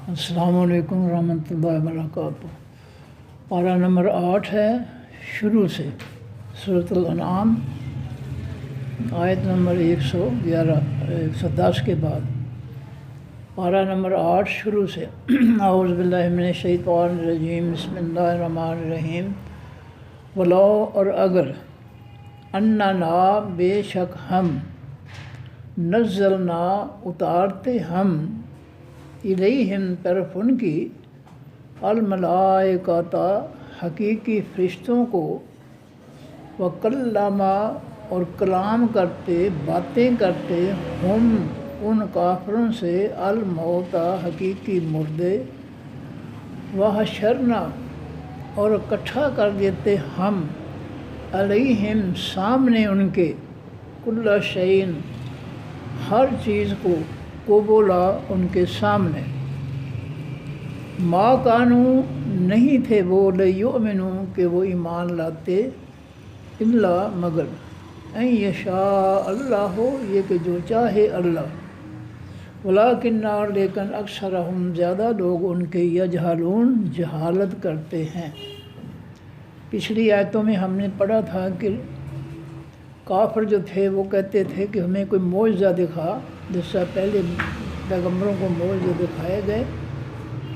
السلام علیکم ورحمۃ اللہ وبرکاتہ۔ پارہ نمبر 8 ہے شروع سے، سورۃ الانعام، آیت نمبر 110 کے بعد۔ پارہ نمبر 8 شروع سے۔ اعوذ باللہ من الشیطان الرجیم، بسم اللہ الرحمن الرحیم۔ ولو، اور اگر، اننا، بے شک ہم، نزلنا، اتارتے ہم، الیہم، طرف ان کی، الملائکۃ، حقیقی فرشتوں کو، وکلما، اور کلام کرتے، باتیں کرتے، ہم، ان کافروں سے، الموتیٰ، حقیقی مردے، وحشرنا، اور اکٹھا کر دیتے ہم، علیہم، سامنے ان کے، کل شیء، ہر چیز کو، قبولا، ان کے سامنے، ما کانوا، نہیں تھے وہ، لیؤمنوا، کہ وہ ایمان لاتے، الا، مگر، ان یشاء اللہ، یہ کہ جو چاہے اللہ، ولکن، لیکن، اکثرہم، زیادہ لوگ ان کے، یجہلون، جہالت کرتے ہیں۔ پچھلی آیتوں میں ہم نے پڑھا تھا کہ کافر جو تھے وہ کہتے تھے کہ ہمیں کوئی معجزہ دکھا، جس سے پہلے پیغمبروں کو معجزے دکھائے گئے،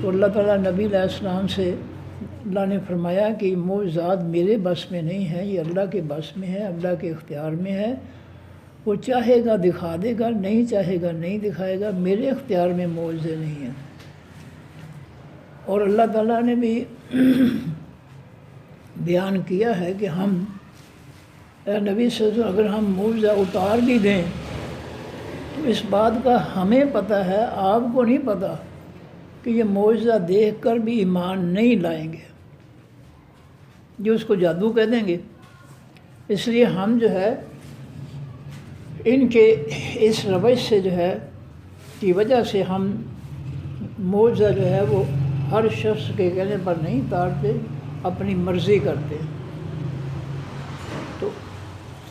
تو اللہ تعالیٰ نبی علیہ السلام سے اللہ نے فرمایا کہ یہ معجزات میرے بس میں نہیں ہیں، یہ اللہ کے بس میں ہے، اللہ کے اختیار میں ہے، وہ چاہے گا دکھا دے گا، نہیں چاہے گا نہیں دکھائے گا، میرے اختیار میں معجزے نہیں ہیں۔ اور اللہ تعالیٰ نے بھی بیان کیا ہے کہ ہم، اے نبی صلی اللہ علیہ وسلم، اگر ہم معجزہ اتار بھی دیں تو اس بات کا ہمیں پتہ ہے، آپ کو نہیں پتہ، کہ یہ معجزہ دیکھ کر بھی ایمان نہیں لائیں گے، جو اس کو جادو کہہ دیں گے۔ اس لیے ہم جو ہے ان کے اس روش سے جو ہے کی وجہ سے ہم معجزہ جو ہے وہ ہر شخص کے کہنے پر نہیں اتارتے، اپنی مرضی کرتے۔ تو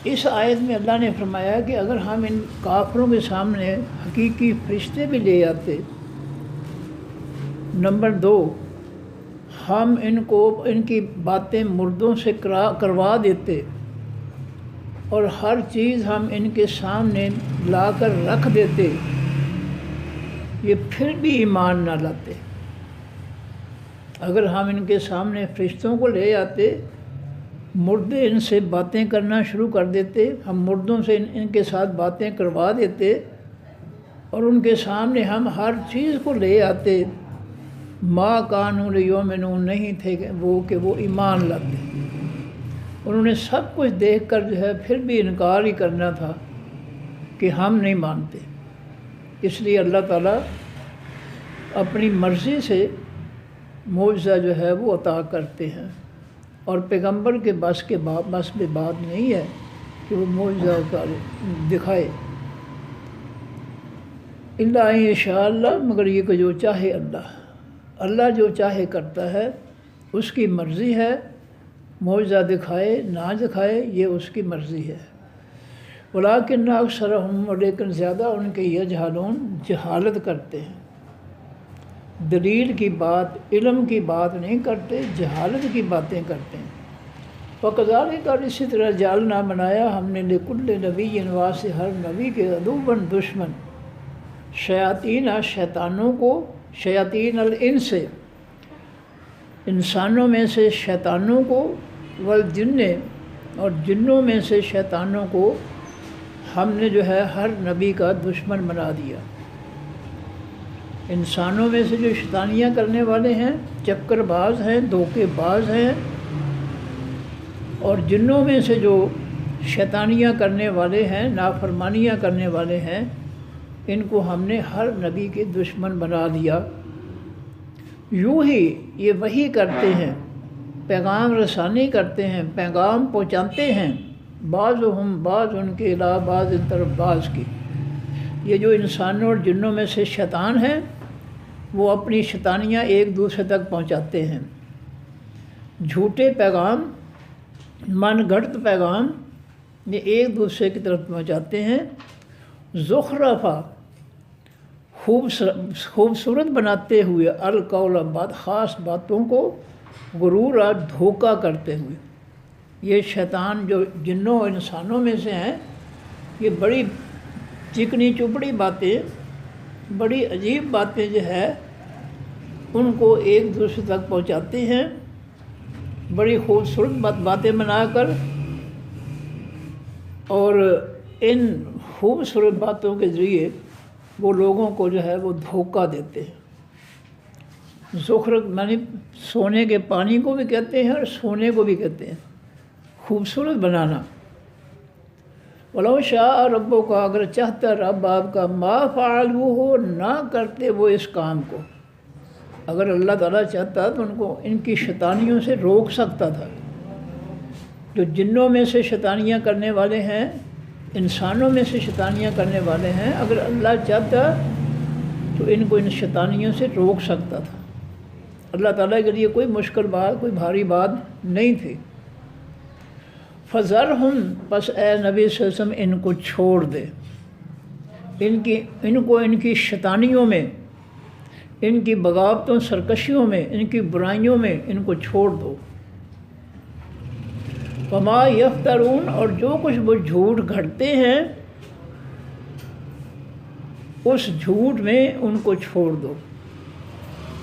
اس آیت میں اللہ نے فرمایا کہ اگر ہم ان کافروں کے سامنے حقیقی فرشتے بھی لے آتے، نمبر 2، ہم ان کو ان کی باتیں مردوں سے کروا دیتے، اور ہر چیز ہم ان کے سامنے لا کر رکھ دیتے، یہ پھر بھی ایمان نہ لاتے۔ اگر ہم ان کے سامنے فرشتوں کو لے آتے، مردے ان سے باتیں کرنا شروع کر دیتے، ہم مردوں سے ان کے ساتھ باتیں کروا دیتے، اور ان کے سامنے ہم ہر چیز کو لے آتے، ما کانوا لیؤمنوا، نہیں تھے کہ وہ ایمان لاتے۔ انہوں نے سب کچھ دیکھ کر جو ہے پھر بھی انکار ہی کرنا تھا کہ ہم نہیں مانتے۔ اس لیے اللہ تعالیٰ اپنی مرضی سے معجزہ جو ہے وہ عطا کرتے ہیں، اور پیغمبر کے بس میں بات نہیں ہے کہ وہ معجزہ دکھائے، الا ان یشاء اللہ، مگر یہ کہ جو چاہے اللہ، اللہ جو چاہے کرتا ہے، اس کی مرضی ہے، معجزہ دکھائے نہ دکھائے یہ اس کی مرضی ہے۔ ولکن اکثرہم، لیکن زیادہ ان کے، یجہلون، جہالت کرتے ہیں، دلیل کی بات، علم کی بات نہیں کرتے، جہالت کی باتیں کرتے ہیں۔ وَكَذَلِكَ، اور اسی طرح، جعلنا، بنایا ہم نے، لِكُلِّ نَبِيٍّ، واسطے ہر نبی کے، عدوًّا، دشمن، شیاطین، شیطانوں کو، شیاطین الانس، انسانوں میں سے شیطانوں کو، والجن، اور جنوں میں سے شیطانوں کو، ہم نے جو ہے ہر نبی کا دشمن بنا دیا۔ انسانوں میں سے جو شیطانیاں کرنے والے ہیں، چکر باز ہیں، دھوکے باز ہیں، اور جنوں میں سے جو شیطانیاں کرنے والے ہیں، نافرمانیاں کرنے والے ہیں، ان کو ہم نے ہر نبی کے دشمن بنا دیا۔ یوں ہی یہ وحی کرتے ہیں، پیغام رسانی کرتے ہیں، پیغام پہنچاتے ہیں، بعضهم، بعض ان کے، الی بعض، ان طرف بعض کی۔ یہ جو انسانوں اور جنوں میں سے شیطان ہیں، وہ اپنی شیطانیاں ایک دوسرے تک پہنچاتے ہیں، جھوٹے پیغام، من گھڑت پیغام، یہ ایک دوسرے کی طرف پہنچاتے ہیں۔ زخرفہ، خوبصورت بناتے ہوئے القول خاص باتوں کو غرورا دھوکہ کرتے ہوئے۔ یہ شیطان جو جنوں اور انسانوں میں سے ہیں، یہ بڑی چکنی چپڑی باتیں، بڑی عجیب باتیں جو ہے ان کو ایک دوسرے تک پہنچاتے ہیں، بڑی خوبصورت باتیں بنا کر، اور ان خوبصورت باتوں کے ذریعے وہ لوگوں کو جو ہے وہ دھوکہ دیتے ہیں۔ زخرف یعنی سونے کے پانی کو بھی کہتے ہیں اور سونے کو بھی کہتے ہیں، خوبصورت بنانا۔ وَلَوْ شَاءَ رَبُّكَ، اگر چاہتا رب آپ کا، ما فعلوہ، نہ کرتے وہ اس کام کو۔ اگر اللہ تعالیٰ چاہتا تو ان کو ان کی شیطانیوں سے روک سکتا تھا۔ جو جنوں میں سے شیطانیاں کرنے والے ہیں، انسانوں میں سے شیطانیاں کرنے والے ہیں، اگر اللہ چاہتا تو ان کو ان شیطانیوں سے روک سکتا تھا۔ اللہ تعالیٰ کے لیے کوئی مشکل بات، کوئی بھاری بات نہیں تھی۔ فَذَرْهُمْ، پس اے نبی صلی اللہ علیہ وسلم ان کو چھوڑ دے، ان کی شیطانیوں میں، ان کی بغاوتوں سرکشیوں میں، ان کی برائیوں میں ان کو چھوڑ دو۔ وما یفترون، اور جو کچھ وہ جھوٹ گھڑتے ہیں اس جھوٹ میں ان کو چھوڑ دو،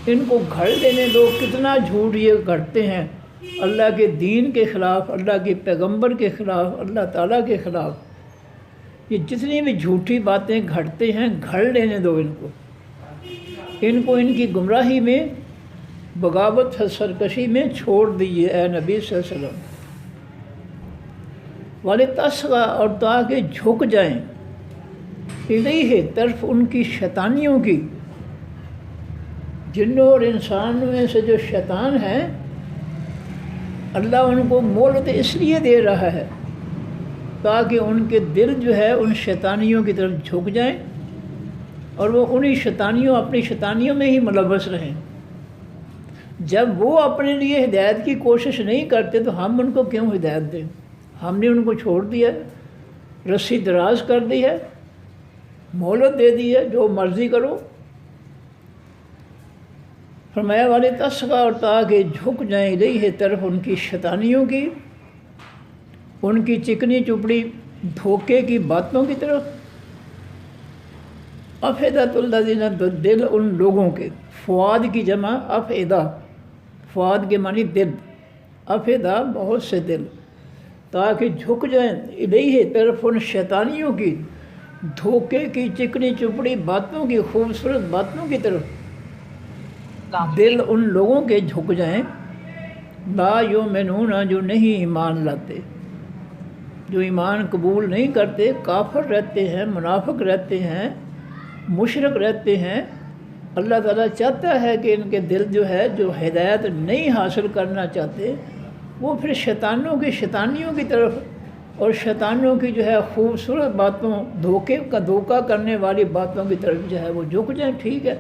ان کو گھڑ دینے دو۔ کتنا جھوٹ یہ گھڑتے ہیں اللہ کے دین کے خلاف، اللہ کے پیغمبر کے خلاف، اللہ تعالیٰ کے خلاف۔ یہ جتنی بھی جھوٹی باتیں گھڑتے ہیں گھڑ لینے دو ان کو، ان کی گمراہی میں، بغاوت سرکشی میں چھوڑ دیجیے اے نبی صلی اللہ علیہ وسلم۔ وَلِتَصْغَىٰ، اور تاکہ جھک جائیں، الیہ، طرف ان کی شیطانیوں کی۔ جنوں اور انسانوں میں سے جو شیطان ہیں، اللہ ان کو مہلت اس لیے دے رہا ہے تاکہ ان کے دل جو ہے ان شیطانیوں کی طرف جھک جائیں، اور وہ انہی شیطانیوں، اپنی شیطانیوں میں ہی ملوث رہیں۔ جب وہ اپنے لیے ہدایت کی کوشش نہیں کرتے تو ہم ان کو کیوں ہدایت دیں؟ ہم نے ان کو چھوڑ دیا، رسی دراز کر دی ہے، مہلت دے دی ہے، جو مرضی کرو۔ فرمایا وَلِتَصْغَىٰ، اور تاکہ جھک جائیں الیہ، طرف ان کی شیطانیوں کی، ان کی چکنی چپڑی دھوکے کی باتوں کی طرف۔ افئدۃ الذین، دل ان لوگوں کے، فؤاد کی جمع افئدہ، فؤاد کے معنی دل، افئدہ بہت سے دل، تاکہ جھک جائیں الیہ، طرف ان شیطانیوں کی، دھوکے کی چکنی چپڑی باتوں کی، خوبصورت باتوں کی طرف دل ان لوگوں کے جھک جائیں، لا یؤمنون، جو نہیں ایمان لاتے، جو ایمان قبول نہیں کرتے، کافر رہتے ہیں، منافق رہتے ہیں، مشرک رہتے ہیں۔ اللہ تعالیٰ چاہتا ہے کہ ان کے دل جو ہے، جو ہدایت نہیں حاصل کرنا چاہتے، وہ پھر شیطانوں کی شیطانیوں کی طرف اور شیطانوں کی جو ہے خوبصورت باتوں، دھوکہ کرنے والی باتوں کی طرف جو ہے وہ جھک جائیں۔ ٹھیک ہے،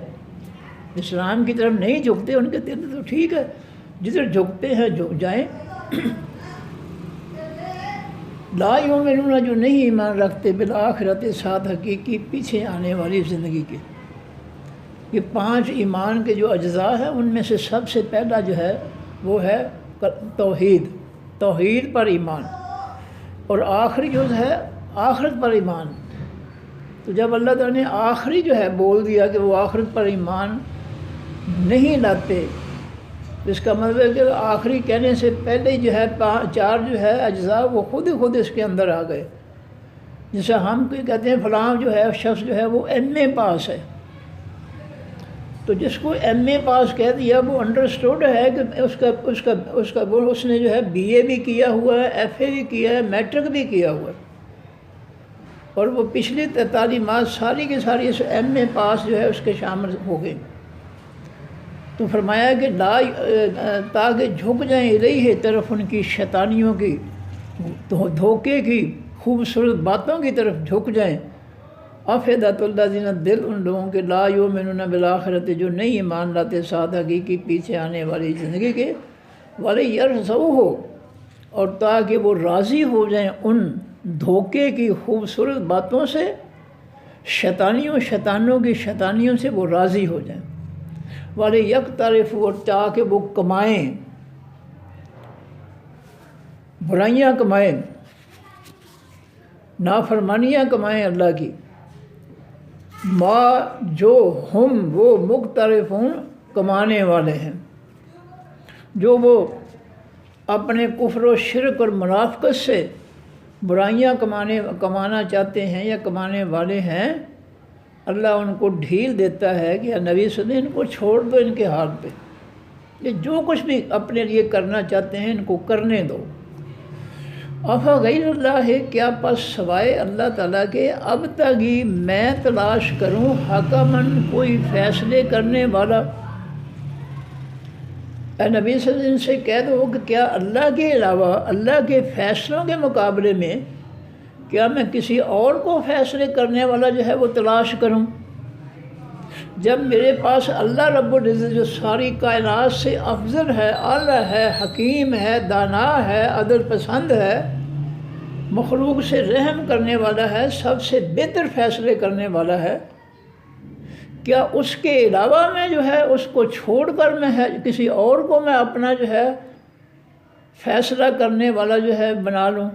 اسلام کی طرف نہیں جھکتے ان کے دل تو ٹھیک ہے، جدھر جھکتے ہیں جھک جائیں۔ لا یؤمنون، جو نہیں ایمان رکھتے، بالآخرت، ساتھ حقیقی پیچھے آنے والی زندگی کے۔ یہ 5 ایمان کے جو اجزاء ہیں ان میں سے سب سے پہلا جو ہے وہ ہے توحید پر ایمان، اور آخری جو ہے آخرت پر ایمان۔ تو جب اللہ تعالیٰ نے آخری جو ہے بول دیا کہ وہ آخرت پر ایمان نہیں لاتے، اس کا مطلب ہے کہ آخری کہنے سے پہلے جو ہے 4 جو ہے اجزاء وہ خود اس کے اندر آ گئے۔ جیسے ہم کوئی کہتے ہیں فلاں جو ہے شخص جو ہے وہ ایم اے پاس ہے، تو جس کو ایم اے پاس کہہ دیا وہ انڈرسٹوڈ ہے کہ اس نے جو ہے بی اے بھی کیا ہوا ہے، ایف اے بھی کیا ہے، میٹرک بھی کیا ہوا ہے، اور وہ پچھلی تعلیمات ساری کی ساری اس ایم اے پاس جو ہے اس کے شامل ہو گئی۔ تو فرمایا کہ تاکہ جھک جائیں الیہ، طرف ان کی شیطانیوں کی، دھوکے کی، خوبصورت باتوں کی طرف جھک جائیں۔ افئدۃ الذین، دل ان لوگوں کے، لا یؤمنون بالآخرۃ، جو نہیں ایمان لاتے ساتھ حقیقی پیچھے آنے والی زندگی کے، وَلِيَرْضَوْهُ، اور تاکہ وہ راضی ہو جائیں ان دھوکے کی خوبصورت باتوں سے، شیطانوں کی شیطانیوں سے وہ راضی ہو جائیں، والے یک طرف وہ چاہ کہ وہ کمائیں، برائیاں کمائیں، نافرمانیاں کمائیں اللہ کی، ما جو ہم وہ مقترفون کمانے والے ہیں، جو وہ اپنے کفر و شرک اور منافقت سے برائیاں کمانا چاہتے ہیں یا کمانے والے ہیں، اللہ ان کو ڈھیل دیتا ہے کہ نبی صلی اللہ علیہ وسلم ان کو چھوڑ دو ان کے حال پہ، یہ جو کچھ بھی اپنے لیے کرنا چاہتے ہیں ان کو کرنے دو۔ افا غیر اللہ، کیا پس سوائے اللہ تعالیٰ کے اب تک میں تلاش کروں حکمن کوئی فیصلے کرنے والا؟ اے نبی صلی اللہ علیہ وسلم سے کہہ دو کہ کیا اللہ کے علاوہ اللہ کے فیصلوں کے مقابلے میں کیا میں کسی اور کو فیصلے کرنے والا جو ہے وہ تلاش کروں، جب میرے پاس اللہ رب العزت جو ساری کائنات سے افضل ہے، اعلیٰ ہے، حکیم ہے، دانا ہے، عدل پسند ہے، مخلوق سے رحم کرنے والا ہے، سب سے بہتر فیصلے کرنے والا ہے، کیا اس کے علاوہ میں جو ہے اس کو چھوڑ کر میں کسی اور کو میں اپنا جو ہے فیصلہ کرنے والا جو ہے بنا لوں؟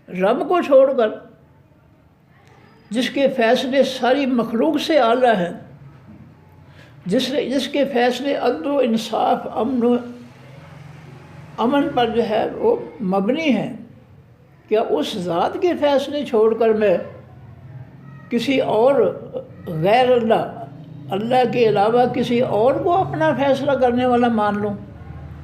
رب کو چھوڑ کر، جس کے فیصلے ساری مخلوق سے اعلیٰ ہیں، جس کے فیصلے عدل و انصاف، امن پر جو ہے وہ مبنی ہیں، کیا اس ذات کے فیصلے چھوڑ کر میں کسی اور غیر اللہ کے علاوہ کسی اور کو اپنا فیصلہ کرنے والا مان لوں؟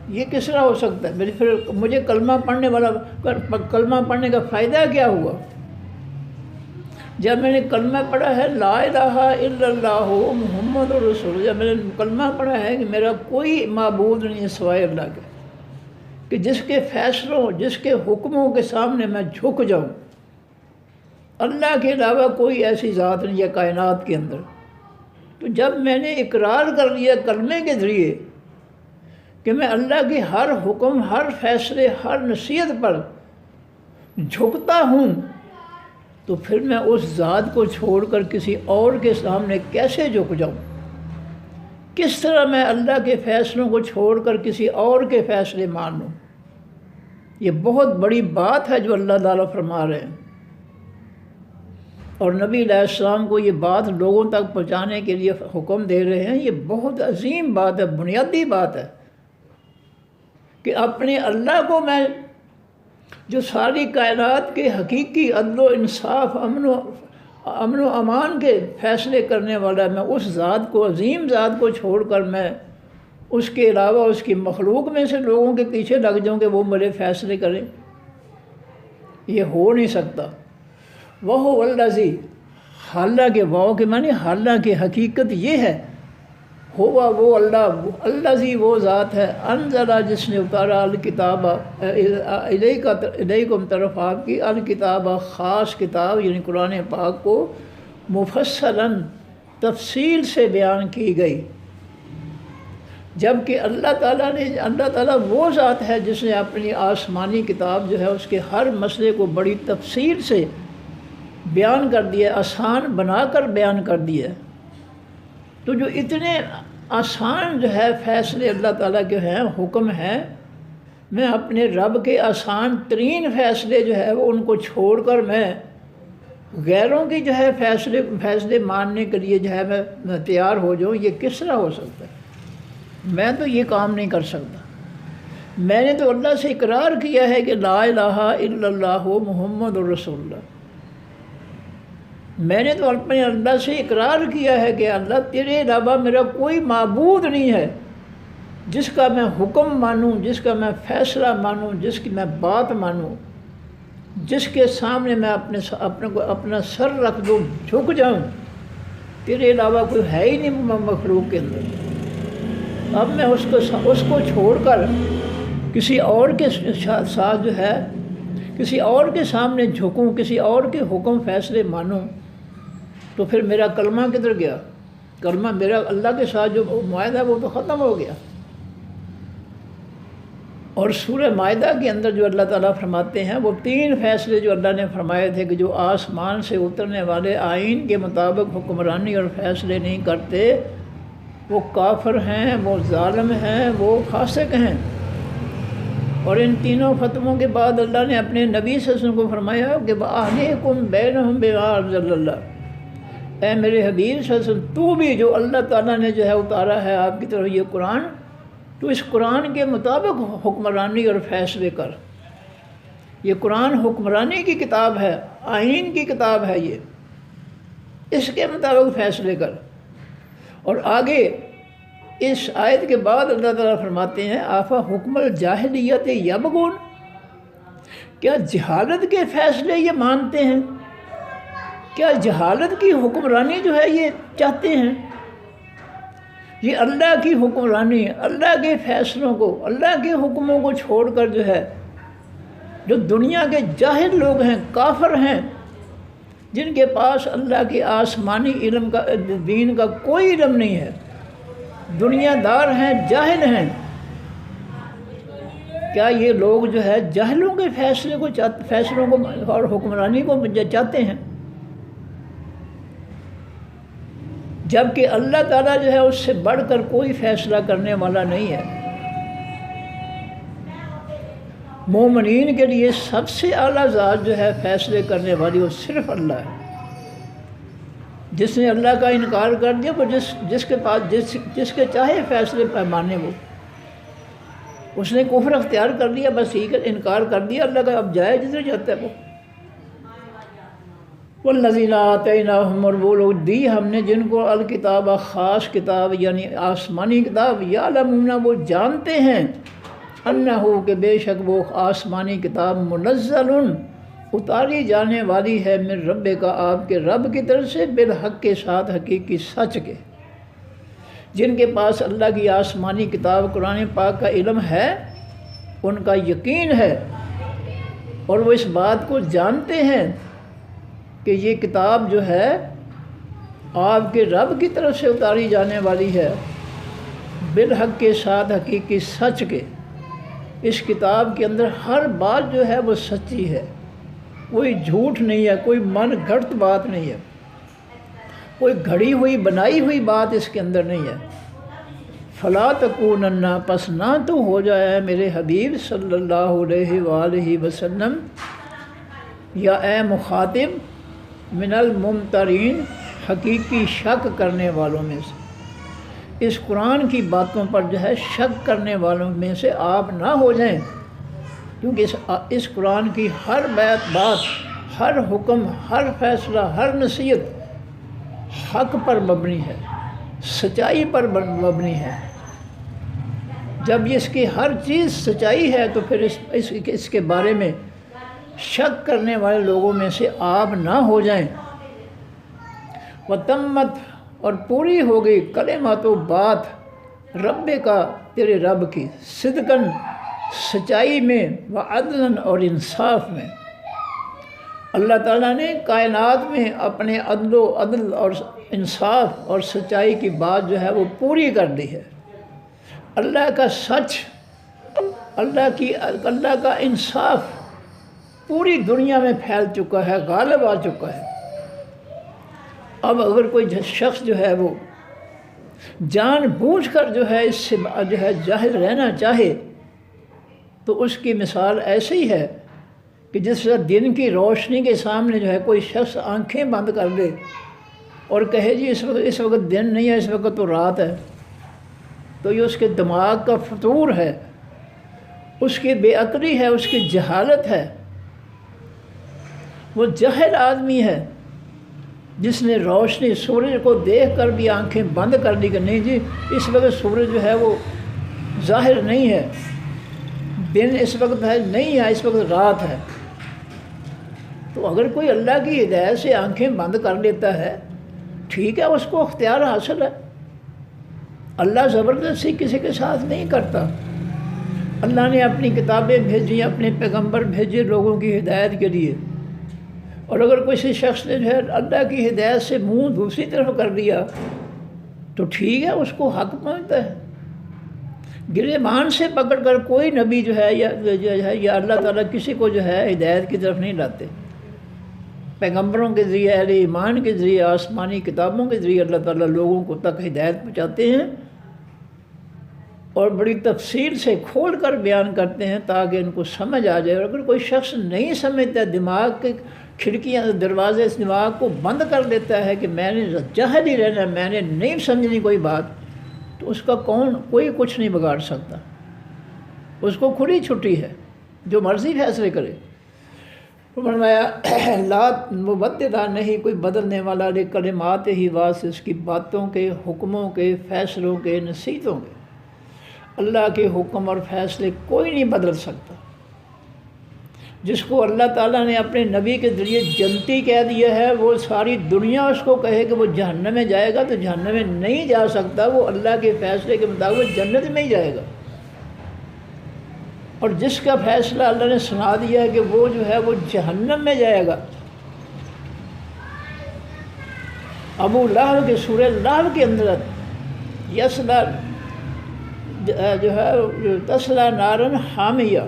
یہ کس طرح ہو سکتا ہے؟ پھر مجھے کلمہ پڑھنے کا فائدہ کیا ہوا؟ جب میں نے کلمہ پڑھا ہے لا الہ الا اللہ محمد رسول، جب میں نے کلمہ پڑھا ہے کہ میرا کوئی معبود نہیں ہے سوائے اللہ کے، کہ جس کے فیصلوں، جس کے حکموں کے سامنے میں جھک جاؤں، اللہ کے علاوہ کوئی ایسی ذات نہیں ہے کائنات کے اندر، تو جب میں نے اقرار کر لیا کلمے کے ذریعے کہ میں اللہ کے ہر حکم، ہر فیصلے، ہر نصیحت پر جھکتا ہوں، تو پھر میں اس ذات کو چھوڑ کر کسی اور کے سامنے کیسے جھک جاؤں؟ کس طرح میں اللہ کے فیصلوں کو چھوڑ کر کسی اور کے فیصلے مان لوں؟ یہ بہت بڑی بات ہے جو اللہ تعالیٰ فرما رہے ہیں، اور نبی علیہ السلام کو یہ بات لوگوں تک پہنچانے کے لیے حکم دے رہے ہیں۔ یہ بہت عظیم بات ہے، بنیادی بات ہے کہ اپنے اللہ کو میں جو ساری کائنات کے حقیقی عدل و انصاف، امن و امان کے فیصلے کرنے والا، میں اس ذات کو، عظیم ذات کو چھوڑ کر میں اس کے علاوہ اس کی مخلوق میں سے لوگوں کے پیچھے لگ جاؤں کہ وہ میرے فیصلے کریں، یہ ہو نہیں سکتا۔ وہ الذی، حالانکہ واو کے معنی حالانکہ حقیقت یہ ہے، ہوا وہ اللہ، الذی وہ ذات ہے، انزلہ جس نے اتارا، الکتاب الیکم طرف آپ کی، الکتاب خاص کتاب یعنی قرآن پاک کو، مفصلاً تفصیل سے بیان کی گئی، جبکہ اللہ تعالیٰ وہ ذات ہے جس نے اپنی آسمانی کتاب جو ہے اس کے ہر مسئلے کو بڑی تفصیل سے بیان کر دیا، آسان بنا کر بیان کر دیا۔ تو جو اتنے آسان جو ہے فیصلے اللہ تعالیٰ کے ہیں، حکم ہیں، میں اپنے رب کے آسان ترین فیصلے جو ہے وہ ان کو چھوڑ کر میں غیروں کی جو ہے فیصلے ماننے کے لیے جو ہے میں تیار ہو جاؤں، یہ کس طرح ہو سکتا ہے؟ میں تو یہ کام نہیں کر سکتا۔ میں نے تو اللہ سے اقرار کیا ہے کہ لا الہ الا اللہ محمد رسول اللہ، میں نے تو اپنے اللہ سے اقرار کیا ہے کہ اللہ تیرے علاوہ میرا کوئی معبود نہیں ہے جس کا میں حکم مانوں، جس کا میں فیصلہ مانوں، جس کی میں بات مانوں، جس کے سامنے میں اپنا سر رکھ دوں، جھک جاؤں، تیرے علاوہ کوئی ہے ہی نہیں مخلوق کے اندر۔ اب میں اس کو چھوڑ کر کسی اور کے ساتھ جو ہے کسی اور کے سامنے جھکوں، کسی اور کے حکم فیصلے مانوں، تو پھر میرا کلمہ کدھر گیا؟ کلمہ میرا اللہ کے ساتھ جو معاہدہ ہے وہ تو ختم ہو گیا۔ اور سورہ مائدہ کے اندر جو اللہ تعالیٰ فرماتے ہیں وہ 3 فیصلے جو اللہ نے فرمائے تھے کہ جو آسمان سے اترنے والے آئین کے مطابق حکمرانی اور فیصلے نہیں کرتے وہ کافر ہیں، وہ ظالم ہیں، وہ فاسق ہیں۔ اور ان تینوں فتووں کے بعد اللہ نے اپنے نبی صلی اللہ علیہ وسلم کو فرمایا کہ وَأَحْنِكُمْ بَيْنَهُمْ بِمَا أَنزَلَ اللَّهُ، اے میرے حبیب صلی اللہ علیہ وسلم تو بھی جو اللہ تعالیٰ نے جو ہے اتارا ہے آپ کی طرف یہ قرآن، تو اس قرآن کے مطابق حکمرانی اور فیصلے کر۔ یہ قرآن حکمرانی کی کتاب ہے، آئین کی کتاب ہے، یہ اس کے مطابق فیصلے کر۔ اور آگے اس آیت کے بعد اللہ تعالیٰ فرماتے ہیں آفا حکم الجاہلیت یبغون، کیا جہالت کے فیصلے یہ مانتے ہیں؟ کیا جہالت کی حکمرانی جو ہے یہ چاہتے ہیں؟ یہ اللہ کی حکمرانی، اللہ کے فیصلوں کو، اللہ کے حکموں کو چھوڑ کر جو ہے جو دنیا کے جاہل لوگ ہیں، کافر ہیں، جن کے پاس اللہ کے آسمانی علم کا، دین کا کوئی علم نہیں ہے، دنیا دار ہیں، جاہل ہیں، کیا یہ لوگ جو ہے جاہلوں کے فیصلوں کو اور حکمرانی کو چاہتے ہیں؟ جبکہ اللہ تعالیٰ جو ہے اس سے بڑھ کر کوئی فیصلہ کرنے والا نہیں ہے۔ مومنین کے لیے سب سے اعلیٰ ذات جو ہے فیصلے کرنے والی وہ صرف اللہ ہے۔ جس نے اللہ کا انکار کر دیا وہ جس کے پاس جس کے چاہے فیصلے پیمانے وہ، اس نے کفر اختیار کر لیا، بس ٹھیک ہے، انکار کر دیا اللہ کا، اب جائے جدھر جاتا ہے وہ۔ والذین آتیناہم، اور وہ لوگ دی ہم نے جن کو الکتاب، خاص کتاب یعنی آسمانی کتاب، یعلمون وہ جانتے ہیں، انہ کہ بے شک وہ آسمانی کتاب منزل اتاری جانے والی ہے، من رب کا آپ کے رب کی طرف سے، بالحق کے ساتھ حقیقی سچ کے۔ جن کے پاس اللہ کی آسمانی کتاب قرآن پاک کا علم ہے ان کا یقین ہے اور وہ اس بات کو جانتے ہیں کہ یہ کتاب جو ہے آپ کے رب کی طرف سے اتاری جانے والی ہے، بالحق کے ساتھ حقیقی سچ کے۔ اس کتاب کے اندر ہر بات جو ہے وہ سچی ہے، کوئی جھوٹ نہیں ہے، کوئی من گھڑت بات نہیں ہے، کوئی گھڑی ہوئی بنائی ہوئی بات اس کے اندر نہیں ہے۔ فلا تکونن، پس نہ تو ہو جائے میرے حبیب صلی اللہ علیہ وآلہ وسلم، یا اے مخاطب، من الممترین، حقیقی شک کرنے والوں میں سے، اس قرآن کی باتوں پر جو ہے شک کرنے والوں میں سے آپ نہ ہو جائیں، کیونکہ اس قرآن کی ہر بات، ہر حکم، ہر فیصلہ، ہر نصیحت حق پر مبنی ہے، سچائی پر مبنی ہے۔ جب اس کی ہر چیز سچائی ہے تو پھر اس کے بارے میں شک کرنے والے لوگوں میں سے آپ نہ ہو جائیں۔ وتمت، اور پوری ہو گئی، کلمات و بات، رب کا، تیرے رب کی، صدقاً، سچائی میں، وعدلاً، اور انصاف میں۔ اللہ تعالیٰ نے کائنات میں اپنے عدل اور انصاف اور سچائی کی بات جو ہے وہ پوری کر دی ہے۔ اللہ کا سچ، اللہ کا انصاف پوری دنیا میں پھیل چکا ہے، غالب آ چکا ہے۔ اب اگر کوئی شخص جو ہے وہ جان بوجھ کر جو ہے اس سے جو ہے جاہل رہنا چاہے تو اس کی مثال ایسی ہی ہے کہ جس طرح دن کی روشنی کے سامنے جو ہے کوئی شخص آنکھیں بند کر دے اور کہے جی اس وقت دن نہیں ہے، اس وقت تو رات ہے، تو یہ اس کے دماغ کا فطور ہے، اس کی بے عقلی ہے، اس کی جہالت ہے۔ وہ جاہل آدمی ہے جس نے روشنی سورج کو دیکھ کر بھی آنکھیں بند کر دی کہ نہیں جی اس وقت سورج جو ہے وہ ظاہر نہیں ہے، دن اس وقت ہے نہیں ہے، اس وقت رات ہے۔ تو اگر کوئی اللہ کی ہدایت سے آنکھیں بند کر لیتا ہے ٹھیک ہے، اس کو اختیار حاصل ہے۔ اللہ زبردستی کسی کے ساتھ نہیں کرتا۔ اللہ نے اپنی کتابیں بھیجی، اپنے پیغمبر بھیجے لوگوں کی ہدایت کے لیے، اور اگر کسی شخص نے جو ہے اللہ کی ہدایت سے منہ دوسری طرف کر دیا تو ٹھیک ہے، اس کو حق پہنچتا ہے۔ گریبان سے پکڑ کر کوئی نبی جو ہے یا اللہ تعالیٰ کسی کو جو ہے ہدایت کی طرف نہیں لاتے۔ پیغمبروں کے ذریعے، اہل ایمان کے ذریعے، آسمانی کتابوں کے ذریعے اللہ تعالیٰ لوگوں کو تک ہدایت پہنچاتے ہیں اور بڑی تفصیل سے کھول کر بیان کرتے ہیں تاکہ ان کو سمجھ آ جائے۔ اور اگر کوئی شخص نہیں سمجھتا، دماغ کے کھڑکیاں دروازے اس دماغ کو بند کر دیتا ہے کہ میں نے جاہل ہی رہنا، میں نے نہیں سمجھنی کوئی بات، تو اس کا کوئی کچھ نہیں بگاڑ سکتا، اس کو کھلی چھٹی ہے، جو مرضی فیصلے کرے۔ فرمایا لا مبدل، نہیں کوئی بدلنے والا لکلمات ہی، واسطے اس کی باتوں کے، حکموں کے، فیصلوں کے، نصیحتوں کے۔ اللہ کے حکم اور فیصلے کوئی نہیں بدل سکتا۔ جس کو اللہ تعالیٰ نے اپنے نبی کے ذریعے جنتی کہہ دیا ہے، وہ ساری دنیا اس کو کہے کہ وہ جہنم میں جائے گا تو جہنم میں نہیں جا سکتا، وہ اللہ کے فیصلے کے مطابق جنت میں ہی جائے گا۔ اور جس کا فیصلہ اللہ نے سنا دیا ہے کہ وہ جو ہے وہ جہنم میں جائے گا۔ ابو لہب کے سورہ لہب کے اندر یسلا جو ہے تسلا نارن حامیہ،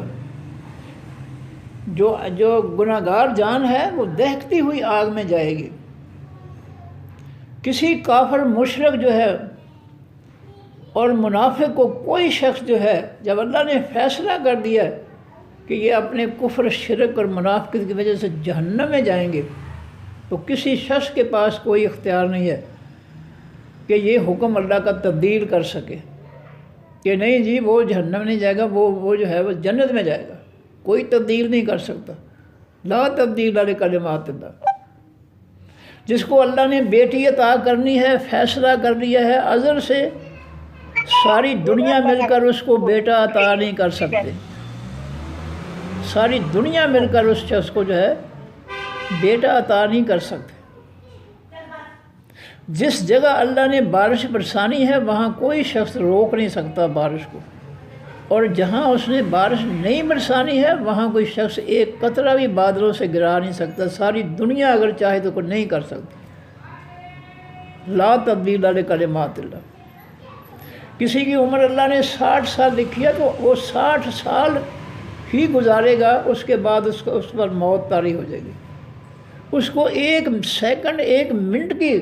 جو گناہ گار جان ہے وہ دہکتی ہوئی آگ میں جائے گی۔ کسی کافر مشرک جو ہے اور منافق کو کوئی شخص جو ہے، جب اللہ نے فیصلہ کر دیا کہ یہ اپنے کفر، شرک اور منافقت کی وجہ سے جہنم میں جائیں گے، تو کسی شخص کے پاس کوئی اختیار نہیں ہے کہ یہ حکم اللہ کا تبدیل کر سکے کہ نہیں جی وہ جہنم نہیں جائے گا، وہ جو ہے وہ جنت میں جائے گا۔ کوئی تبدیل نہیں کر سکتا۔ لا تبدیل لکلمات اللہ۔ جس کو اللہ نے بیٹی عطا کرنی ہے، فیصلہ کر لیا ہے ازل سے، ساری دنیا مل کر اس کو بیٹا عطا نہیں کر سکتے۔ ساری دنیا مل کر اس شخص کو جو ہے بیٹا عطا نہیں کر سکتے۔ جس جگہ اللہ نے بارش برسانی ہے وہاں کوئی شخص روک نہیں سکتا بارش کو، اور جہاں اس نے بارش نہیں برسانی ہے وہاں کوئی شخص ایک قطرہ بھی بادلوں سے گرا نہیں سکتا۔ ساری دنیا اگر چاہے تو کوئی نہیں کر سکتی۔ لا تبدیل لکلمات اللہ۔ کسی کی عمر اللہ نے 60 سال لکھی ہے تو وہ 60 سال ہی گزارے گا، اس کے بعد اس پر موت طاری ہو جائے گی۔ اس کو ایک سیکنڈ، ایک منٹ کی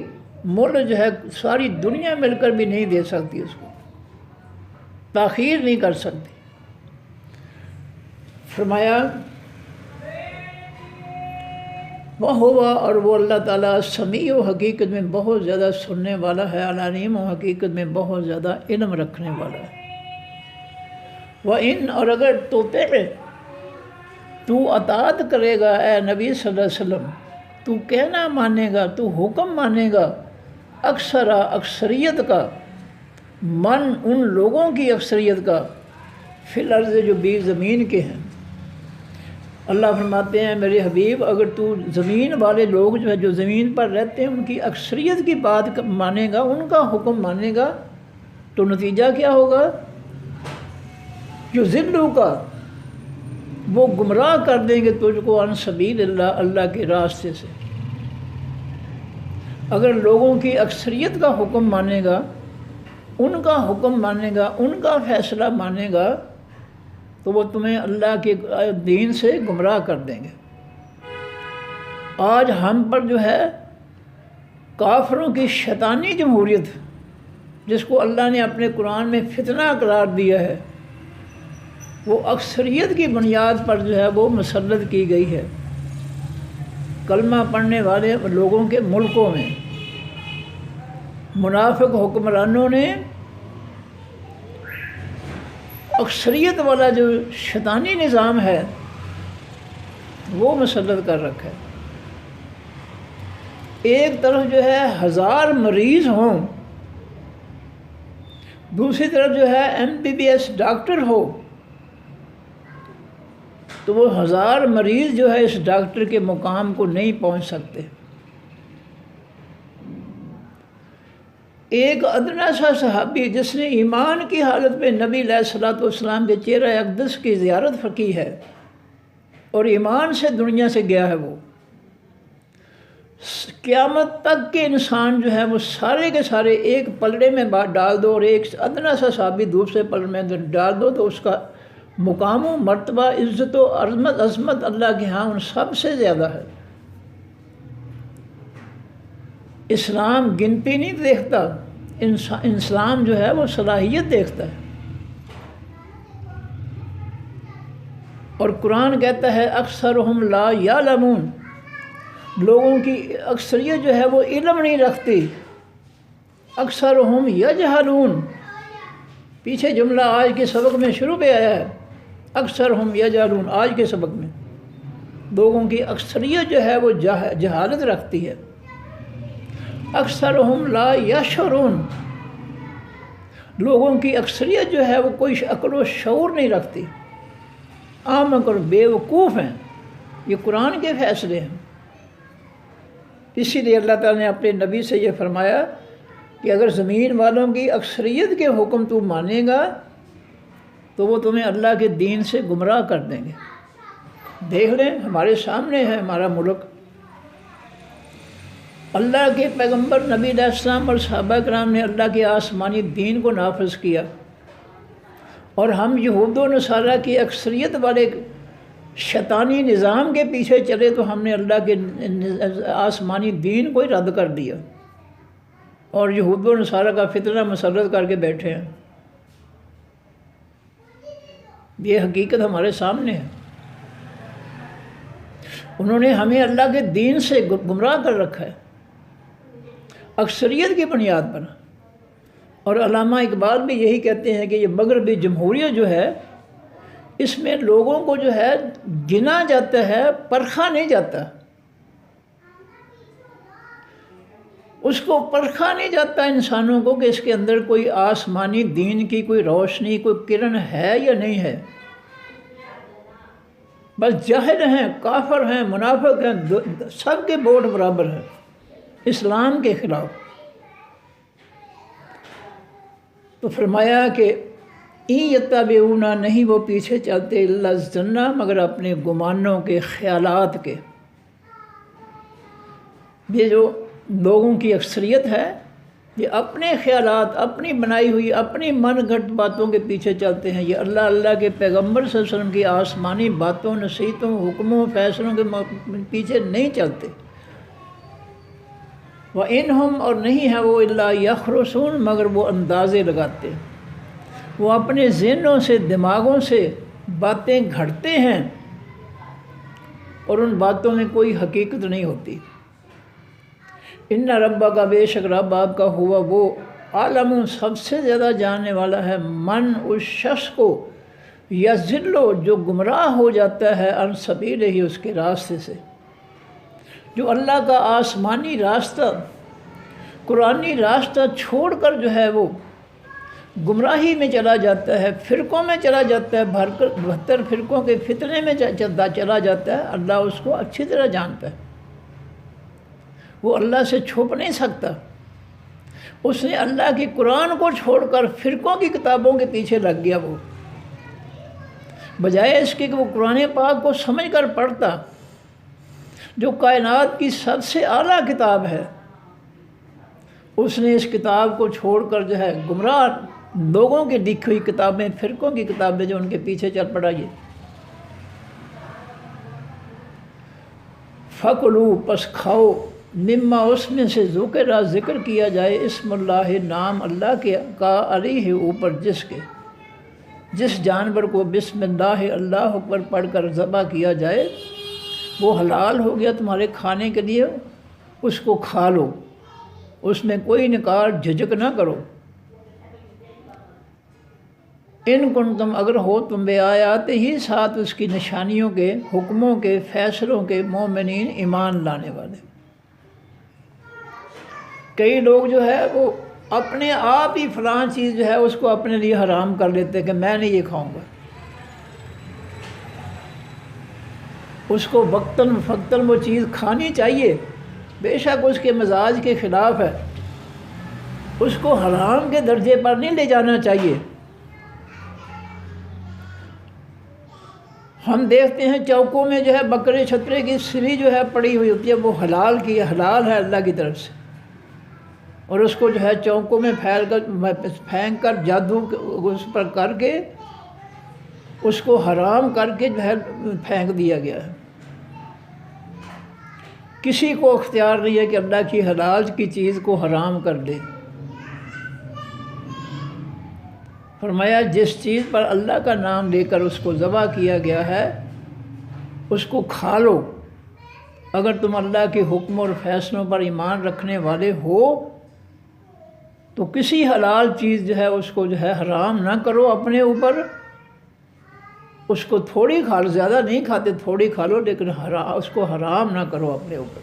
مول جو ہے ساری دنیا مل کر بھی نہیں دے سکتی، اس کو تاخیر نہیں کر سکتی۔ فرمایا وہ ہوا، اور وہ اللہ تعالیٰ سمیع و حقیقت میں بہت زیادہ سننے والا ہے، علیم و حقیقت میں بہت زیادہ علم رکھنے والا ہے۔ وَإِنْ، اور اگر تو اطاعت کرے گا اے نبی صلی اللہ علیہ وسلم، تو کہنا مانے گا، تو حکم مانے گا، اکثریت کا، من ان لوگوں کی اکثریت کا، فی الارض جو بیچ زمین کے ہیں۔ اللہ فرماتے ہیں میرے حبیب اگر تو زمین والے لوگ جو ہے جو زمین پر رہتے ہیں ان کی اکثریت کی بات مانے گا، ان کا حکم مانے گا، تو نتیجہ کیا ہوگا؟ جو ذلوں کا، وہ گمراہ کر دیں گے تجھ کو عن سبیل اللہ، اللہ کے راستے سے۔ اگر لوگوں کی اکثریت کا حکم مانے گا، ان کا حکم مانے گا، ان کا فیصلہ مانے گا، تو وہ تمہیں اللہ کے دین سے گمراہ کر دیں گے۔ آج ہم پر جو ہے کافروں کی شیطانی جمہوریت، جس کو اللہ نے اپنے قرآن میں فتنہ قرار دیا ہے، وہ اکثریت کی بنیاد پر جو ہے وہ مسلط کی گئی ہے۔ کلمہ پڑھنے والے لوگوں کے ملکوں میں منافق حکمرانوں نے اکثریت والا جو شیطانی نظام ہے وہ مسلط کر رکھا ہے۔ ایک طرف جو ہے 1000 مریض ہوں، دوسری طرف جو ہے MBBS ڈاکٹر ہو، تو وہ 1000 مریض جو ہے اس ڈاکٹر کے مقام کو نہیں پہنچ سکتے۔ ایک ادنا سا صحابی جس نے ایمان کی حالت میں نبی علیہ الصلوۃ والسلام کے چہرہ اقدس کی زیارت کی ہے اور ایمان سے دنیا سے گیا ہے، قیامت تک کے انسان جو ہے وہ سارے کے سارے ایک پلڑے میں ڈال دو اور ایک ادنا سا ثابی دوسرے پلڑے میں ڈال دو تو اس کا مقام و مرتبہ، عزت و عظمت اللہ کے ہاں ان سب سے زیادہ ہے۔ اسلام گنتی نہیں دیکھتا، اسلام جو ہے وہ صلاحیت دیکھتا ہے۔ اور قرآن کہتا ہے اکثرہم لا یعلمون، لوگوں کی اکثریت جو ہے وہ علم نہیں رکھتی۔ اکثرہم یجہلون، پیچھے جملہ آج کے سبق میں شروع پہ آیا ہے، اکثرہم یجہلون، آج کے سبق میں لوگوں کی اکثریت جو ہے وہ جہالت رکھتی ہے۔ اکثرہم لا یشعرون، لوگوں کی اکثریت جو ہے وہ کوئی عقل و شعور نہیں رکھتی، احمق اور بے وقوف ہیں۔ یہ قرآن کے فیصلے ہیں۔ اسی لیے اللہ تعالیٰ نے اپنے نبی سے یہ فرمایا کہ اگر زمین والوں کی اکثریت کے حکم تو مانے گا تو وہ تمہیں اللہ کے دین سے گمراہ کر دیں گے۔ دیکھ لیں، ہمارے سامنے ہے ہمارا ملک، اللہ کے پیغمبر نبی علیہ السلام اور صحابہ کرام نے اللہ کے آسمانی دین کو نافذ کیا، اور ہم یہود و نصارہ کی اکثریت والے شیطانی نظام کے پیچھے چلے تو ہم نے اللہ کے آسمانی دین کو ہی رد کر دیا، اور یہود و نصارہ کا فتنہ مسلط کر کے بیٹھے ہیں۔ یہ حقیقت ہمارے سامنے ہے۔ انہوں نے ہمیں اللہ کے دین سے گمراہ کر رکھا ہے اکثریت کی بنیاد پر۔ اور علامہ اقبال بھی یہی کہتے ہیں کہ یہ مغربی جمہوریت جو ہے، اس میں لوگوں کو جو ہے گنا جاتا ہے، پرکھا نہیں جاتا۔ اس کو پرکھا نہیں جاتا انسانوں کو کہ اس کے اندر کوئی آسمانی دین کی کوئی روشنی، کوئی کرن ہے یا نہیں ہے۔ بس جاہل ہیں، کافر ہیں، منافق ہیں، سب کے ووٹ برابر ہیں اسلام کے خلاف۔ تو فرمایا کہ این یتبعون، نہیں وہ پیچھے چلتے الا الظن، مگر اپنے گمانوں کے، خیالات کے۔ یہ جو لوگوں کی اکثریت ہے یہ اپنے خیالات، اپنی بنائی ہوئی، اپنی من گھڑت باتوں کے پیچھے چلتے ہیں۔ یہ اللہ کے پیغمبر صلی اللہ علیہ وسلم کی آسمانی باتوں، نصیحتوں، حکموں، فیصلوں کے پیچھے نہیں چلتے۔ وَإِنْهُمْ، اور نہیں ہے وہ الا یخرصون، مگر وہ اندازے لگاتے ہیں، وہ اپنے ذہنوں سے، دماغوں سے باتیں گھڑتے ہیں، اور ان باتوں میں کوئی حقیقت نہیں ہوتی۔ ان ربک، بے شک رب آپ کا، ہوا وہ، عالم، سب سے زیادہ جاننے والا ہے، من، اس شخص کو، یضل، جو گمراہ ہو جاتا ہے، عن سبیلہ، اس کے راستے سے۔ جو اللہ کا آسمانی راستہ، قرآنی راستہ چھوڑ کر جو ہے وہ گمراہی میں چلا جاتا ہے، فرقوں میں چلا جاتا ہے، 72 فرقوں کے فتنے میں چلا جاتا ہے، اللہ اس کو اچھی طرح جانتا ہے۔ وہ اللہ سے چھپ نہیں سکتا۔ اس نے اللہ کی قرآن کو چھوڑ کر فرقوں کی کتابوں کے پیچھے لگ گیا، وہ بجائے اس کے کہ وہ قرآن پاک کو سمجھ کر پڑھتا، جو کائنات کی سب سے اعلیٰ کتاب ہے۔ اس نے اس کتاب کو چھوڑ کر جو ہے گمراہ لوگوں کی لکھی ہوئی کتابیں، فرقوں کی کتابیں جو ان کے پیچھے چل پڑا۔ یہ فَكُلُوا، پس کھاؤ، مما، اس میں سے، ذکر کیا جائے، اسم اللہ، نام اللہ کے کا، علیہ، اوپر، جس جانور کو بسم اللہ، اللہ اکبر پڑھ کر ذبح کیا جائے، وہ حلال ہو گیا تمہارے کھانے کے لیے، اس کو کھا لو، اس میں کوئی نکار جھجک نہ کرو۔ ان کنتم، اگر ہو تم، بے آیات ہی، ساتھ اس کی نشانیوں کے، حکموں کے، فیصلوں کے، مومنین، ایمان لانے والے۔ کئی لوگ جو ہے وہ اپنے آپ ہی فلاں چیز جو ہے اس کو اپنے لیے حرام کر لیتے کہ میں نہیں یہ کھاؤں گا۔ اس کو وقتاً فوقتاً وہ چیز کھانی چاہیے، بے شک اس کے مزاج کے خلاف ہے، اس کو حرام کے درجے پر نہیں لے جانا چاہیے۔ ہم دیکھتے ہیں چوکوں میں جو ہے بکرے چھترے کی سری جو ہے پڑی ہوئی ہوتی ہے، وہ حلال کی حلال ہے اللہ کی طرف سے، اور اس کو جو ہے چوکوں میں پھینک کر جادو اس پر کر کے اس کو حرام کر کے جو ہے پھینک دیا گیا ہے۔ کسی کو اختیار نہیں ہے کہ اللہ کی حلال کی چیز کو حرام کر دے۔ فرمایا جس چیز پر اللہ کا نام لے کر اس کو ذبح کیا گیا ہے اس کو کھا لو، اگر تم اللہ کے حکم اور فیصلوں پر ایمان رکھنے والے ہو تو کسی حلال چیز جو ہے اس کو جو ہے حرام نہ کرو اپنے اوپر، اس کو تھوڑی کھا لو، زیادہ نہیں کھاتے، تھوڑی کھا لو، لیکن اس کو حرام نہ کرو اپنے اوپر۔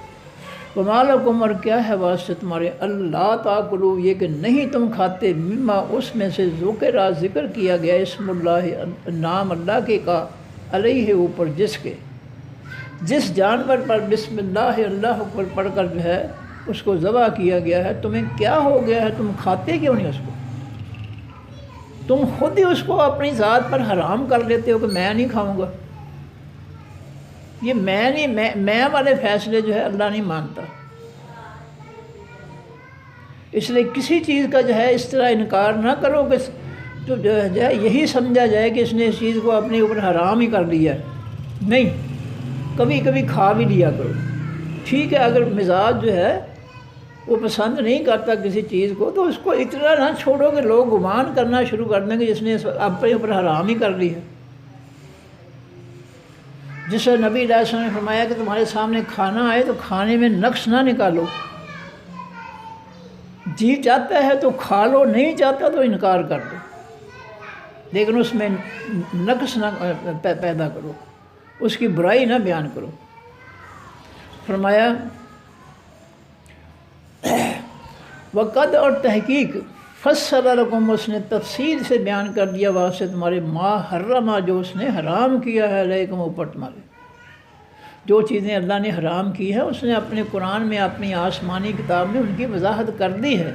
وَمَا لَكُمْ، اور کیا ہے واسطے تمہارے، اللہ تاکلوا، یہ کہ نہیں تم کھاتے، مما اس میں سے ذکر کیا گیا، اسم اللہ، نام اللہ کے کا، علیہ اوپر، جس جانور پر بسم اللہ اللہ اکبر پڑھ کر جو ہے اس کو ذبح کیا گیا ہے، تمہیں کیا ہو گیا ہے، تم کھاتے کیوں نہیں اس کو؟ تم خود ہی اس کو اپنی ذات پر حرام کر لیتے ہو کہ میں نہیں کھاؤں گا۔ یہ میں والے فیصلے جو ہے اللہ نہیں مانتا۔ اس لیے کسی چیز کا جو ہے اس طرح انکار نہ کرو کہ تو جو ہے یہی سمجھا جائے کہ اس نے اس چیز کو اپنے اوپر حرام ہی کر لیا ہے۔ نہیں، کبھی کبھی کھا بھی لیا کرو، ٹھیک ہے۔ اگر مزاج جو ہے وہ پسند نہیں کرتا کسی چیز کو تو اس کو اتنا نہ چھوڑو کہ لوگ گمان کرنا شروع کر دیں کہ جس نے اپنے اوپر حرام ہی کر لی ہے۔ جس سے نبی علیہ السلام نے فرمایا کہ تمہارے سامنے کھانا آئے تو کھانے میں نقص نہ نکالو، جی چاہتا ہے تو کھا لو، نہیں چاہتا تو انکار کر دو، لیکن اس میں نقص نہ پیدا کرو، اس کی برائی نہ بیان کرو۔ فرمایا وقد، اور تحقیق، فصل لکم، اس نے تفصیل سے بیان کر دیا واسطے تمہارے، ما حرما، جو اس نے حرام کیا ہے، علیکم، اوپر تمہارے، جو چیزیں اللہ نے حرام کی ہیں اس نے اپنے قرآن میں، اپنی آسمانی کتاب میں ان کی وضاحت کر دی ہے۔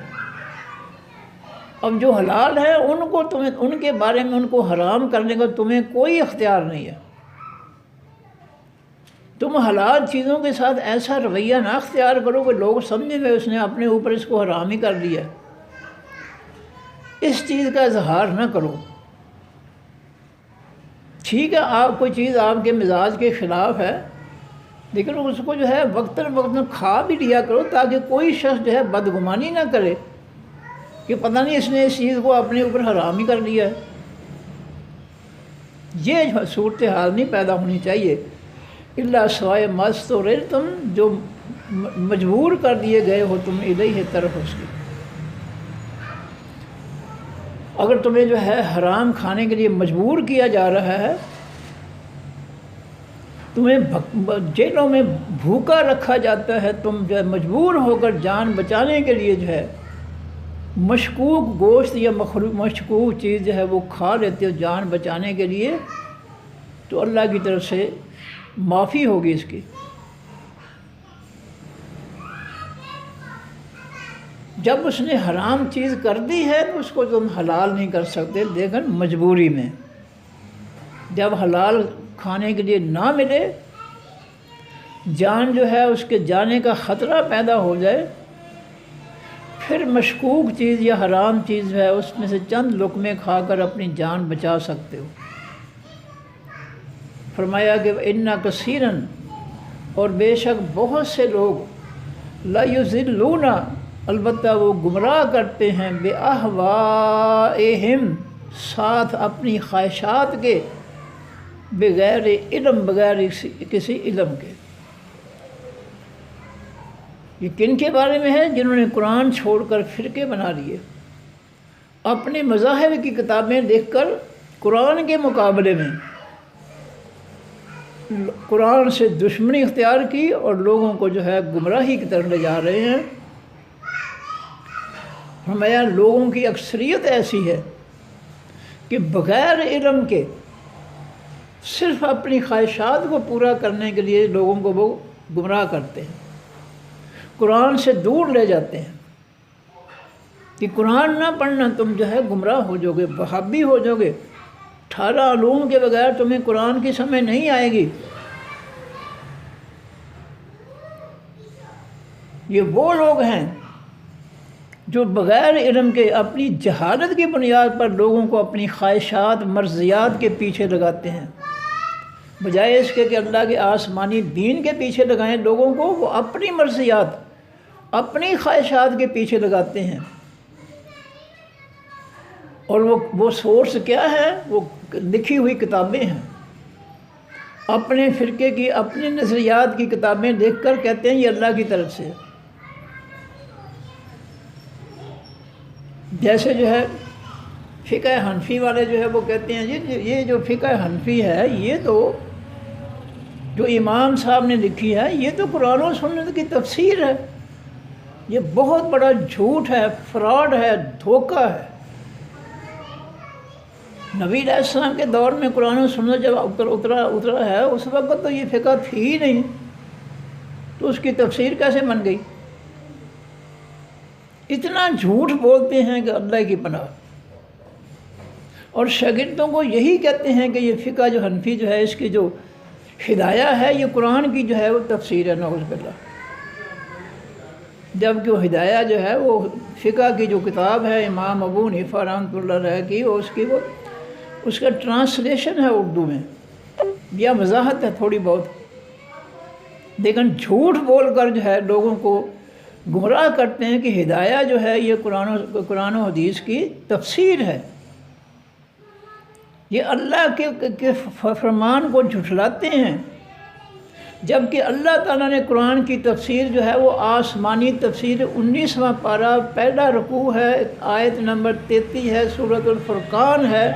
اب جو حلال ہے ان کو تمہیں، ان کے بارے میں ان کو حرام کرنے کا تمہیں کوئی اختیار نہیں ہے۔ تم حلال چیزوں کے ساتھ ایسا رویہ نہ اختیار کرو کہ لوگ سمجھیں گے اس نے اپنے اوپر اس کو حرام ہی کر دیا، اس چیز کا اظہار نہ کرو۔ ٹھیک ہے، آپ کوئی چیز آپ کے مزاج کے خلاف ہے، لیکن اس کو جو ہے وقتاً وقتاً کھا بھی لیا کرو تاکہ کوئی شخص جو ہے بدگمانی نہ کرے کہ پتہ نہیں اس نے اس چیز کو اپنے اوپر حرام ہی کر لیا ہے۔ یہ صورتحال نہیں پیدا ہونی چاہیے، اللہ سوائے مستورتم، جو مجبور کر دیے گئے ہو تم الیہ، طرف اس کی۔ اگر تمہیں جو ہے حرام کھانے کے لیے مجبور کیا جا رہا ہے، تمہیں جیلوں میں بھوکا رکھا جاتا ہے، تم جو ہے مجبور ہو کر جان بچانے کے لیے جو ہے مشکوک گوشت یا مشکوک چیز جو ہے وہ کھا لیتے ہو جان بچانے کے لیے، تو اللہ کی طرف سے معافی ہوگی اس کی۔ جب اس نے حرام چیز کر دی ہے تو اس کو تم حلال نہیں کر سکتے، لیکن مجبوری میں، جب حلال کھانے کے لیے نہ ملے، جان جو ہے اس کے جانے کا خطرہ پیدا ہو جائے، پھر مشکوک چیز یا حرام چیز ہے اس میں سے چند لقمے کھا کر اپنی جان بچا سکتے ہو۔ فرمایا کہ اِنَّ كَثِيرًا، اور بے شک بہت سے لوگ، لَيُضِلُّونَ، البتہ وہ گمراہ کرتے ہیں، بِأَهْوَائِهِمْ، ساتھ اپنی خواہشات کے، بغیر علم، بغیر کسی علم کے۔ یہ کن کے بارے میں ہے؟ جنہوں نے قرآن چھوڑ کر فرقے بنا لیے، اپنے مذاہب کی کتابیں دیکھ کر قرآن کے مقابلے میں قرآن سے دشمنی اختیار کی اور لوگوں کو جو ہے گمراہی کی طرف لے جا رہے ہیں۔ فرمایا لوگوں کی اکثریت ایسی ہے کہ بغیر علم کے صرف اپنی خواہشات کو پورا کرنے کے لیے لوگوں کو وہ گمراہ کرتے ہیں، قرآن سے دور لے جاتے ہیں کہ قرآن نہ پڑھنا تم جو ہے گمراہ ہو جاؤ گے، وہابی ہو جاؤ گے، 18 علوم کے بغیر تمہیں قرآن کی سمجھ نہیں آئے گی۔ یہ وہ لوگ ہیں جو بغیر علم کے اپنی جہالت کی بنیاد پر لوگوں کو اپنی خواہشات مرضیات کے پیچھے لگاتے ہیں، بجائے اس کے کہ اللہ کے آسمانی دین کے پیچھے لگائیں لوگوں کو، وہ اپنی مرضیات اپنی خواہشات کے پیچھے لگاتے ہیں۔ اور وہ سورس کیا ہے؟ وہ لکھی ہوئی کتابیں ہیں، اپنے فرقے کی اپنے نظریات کی کتابیں لکھ کر کہتے ہیں یہ اللہ کی طرف سے۔ جیسے جو ہے فقہ حنفی والے جو ہے وہ کہتے ہیں یہ جو فقہ حنفی ہے یہ تو جو امام صاحب نے لکھی ہے یہ تو قرآن و سنت کی تفسیر ہے، یہ بہت بڑا جھوٹ ہے، فراڈ ہے، دھوکہ ہے۔ نبی علیہ السلام کے دور میں قرآن و سنت جب اترا ہے اس وقت تو یہ فقہ تھی ہی نہیں، تو اس کی تفسیر کیسے بن گئی؟ اتنا جھوٹ بولتے ہیں کہ اللہ کی پناہ، اور شاگردوں کو یہی کہتے ہیں کہ یہ فقہ جو حنفی جو ہے اس کی جو ہدایہ ہے یہ قرآن کی جو ہے وہ تفسیر ہے، نعوذ باللہ، جبکہ وہ ہدایہ جو ہے وہ فقہ کی جو کتاب ہے امام ابو حنیفہ رحمۃ اللہ علیہ کی، اس کا ٹرانسلیشن ہے اردو میں، یا وضاحت ہے تھوڑی بہت، لیکن جھوٹ بول کر جو ہے لوگوں کو گمراہ کرتے ہیں کہ ہدایہ جو ہے یہ قرآن و حدیث کی تفسیر ہے، یہ اللہ کے فرمان کو جھٹلاتے ہیں، جبکہ اللہ تعالیٰ نے قرآن کی تفسیر جو ہے وہ آسمانی تفسیر 19واں پارہ پہلا رکوع ہے، آیت نمبر 33 ہے، سورۃ الفرقان ہے،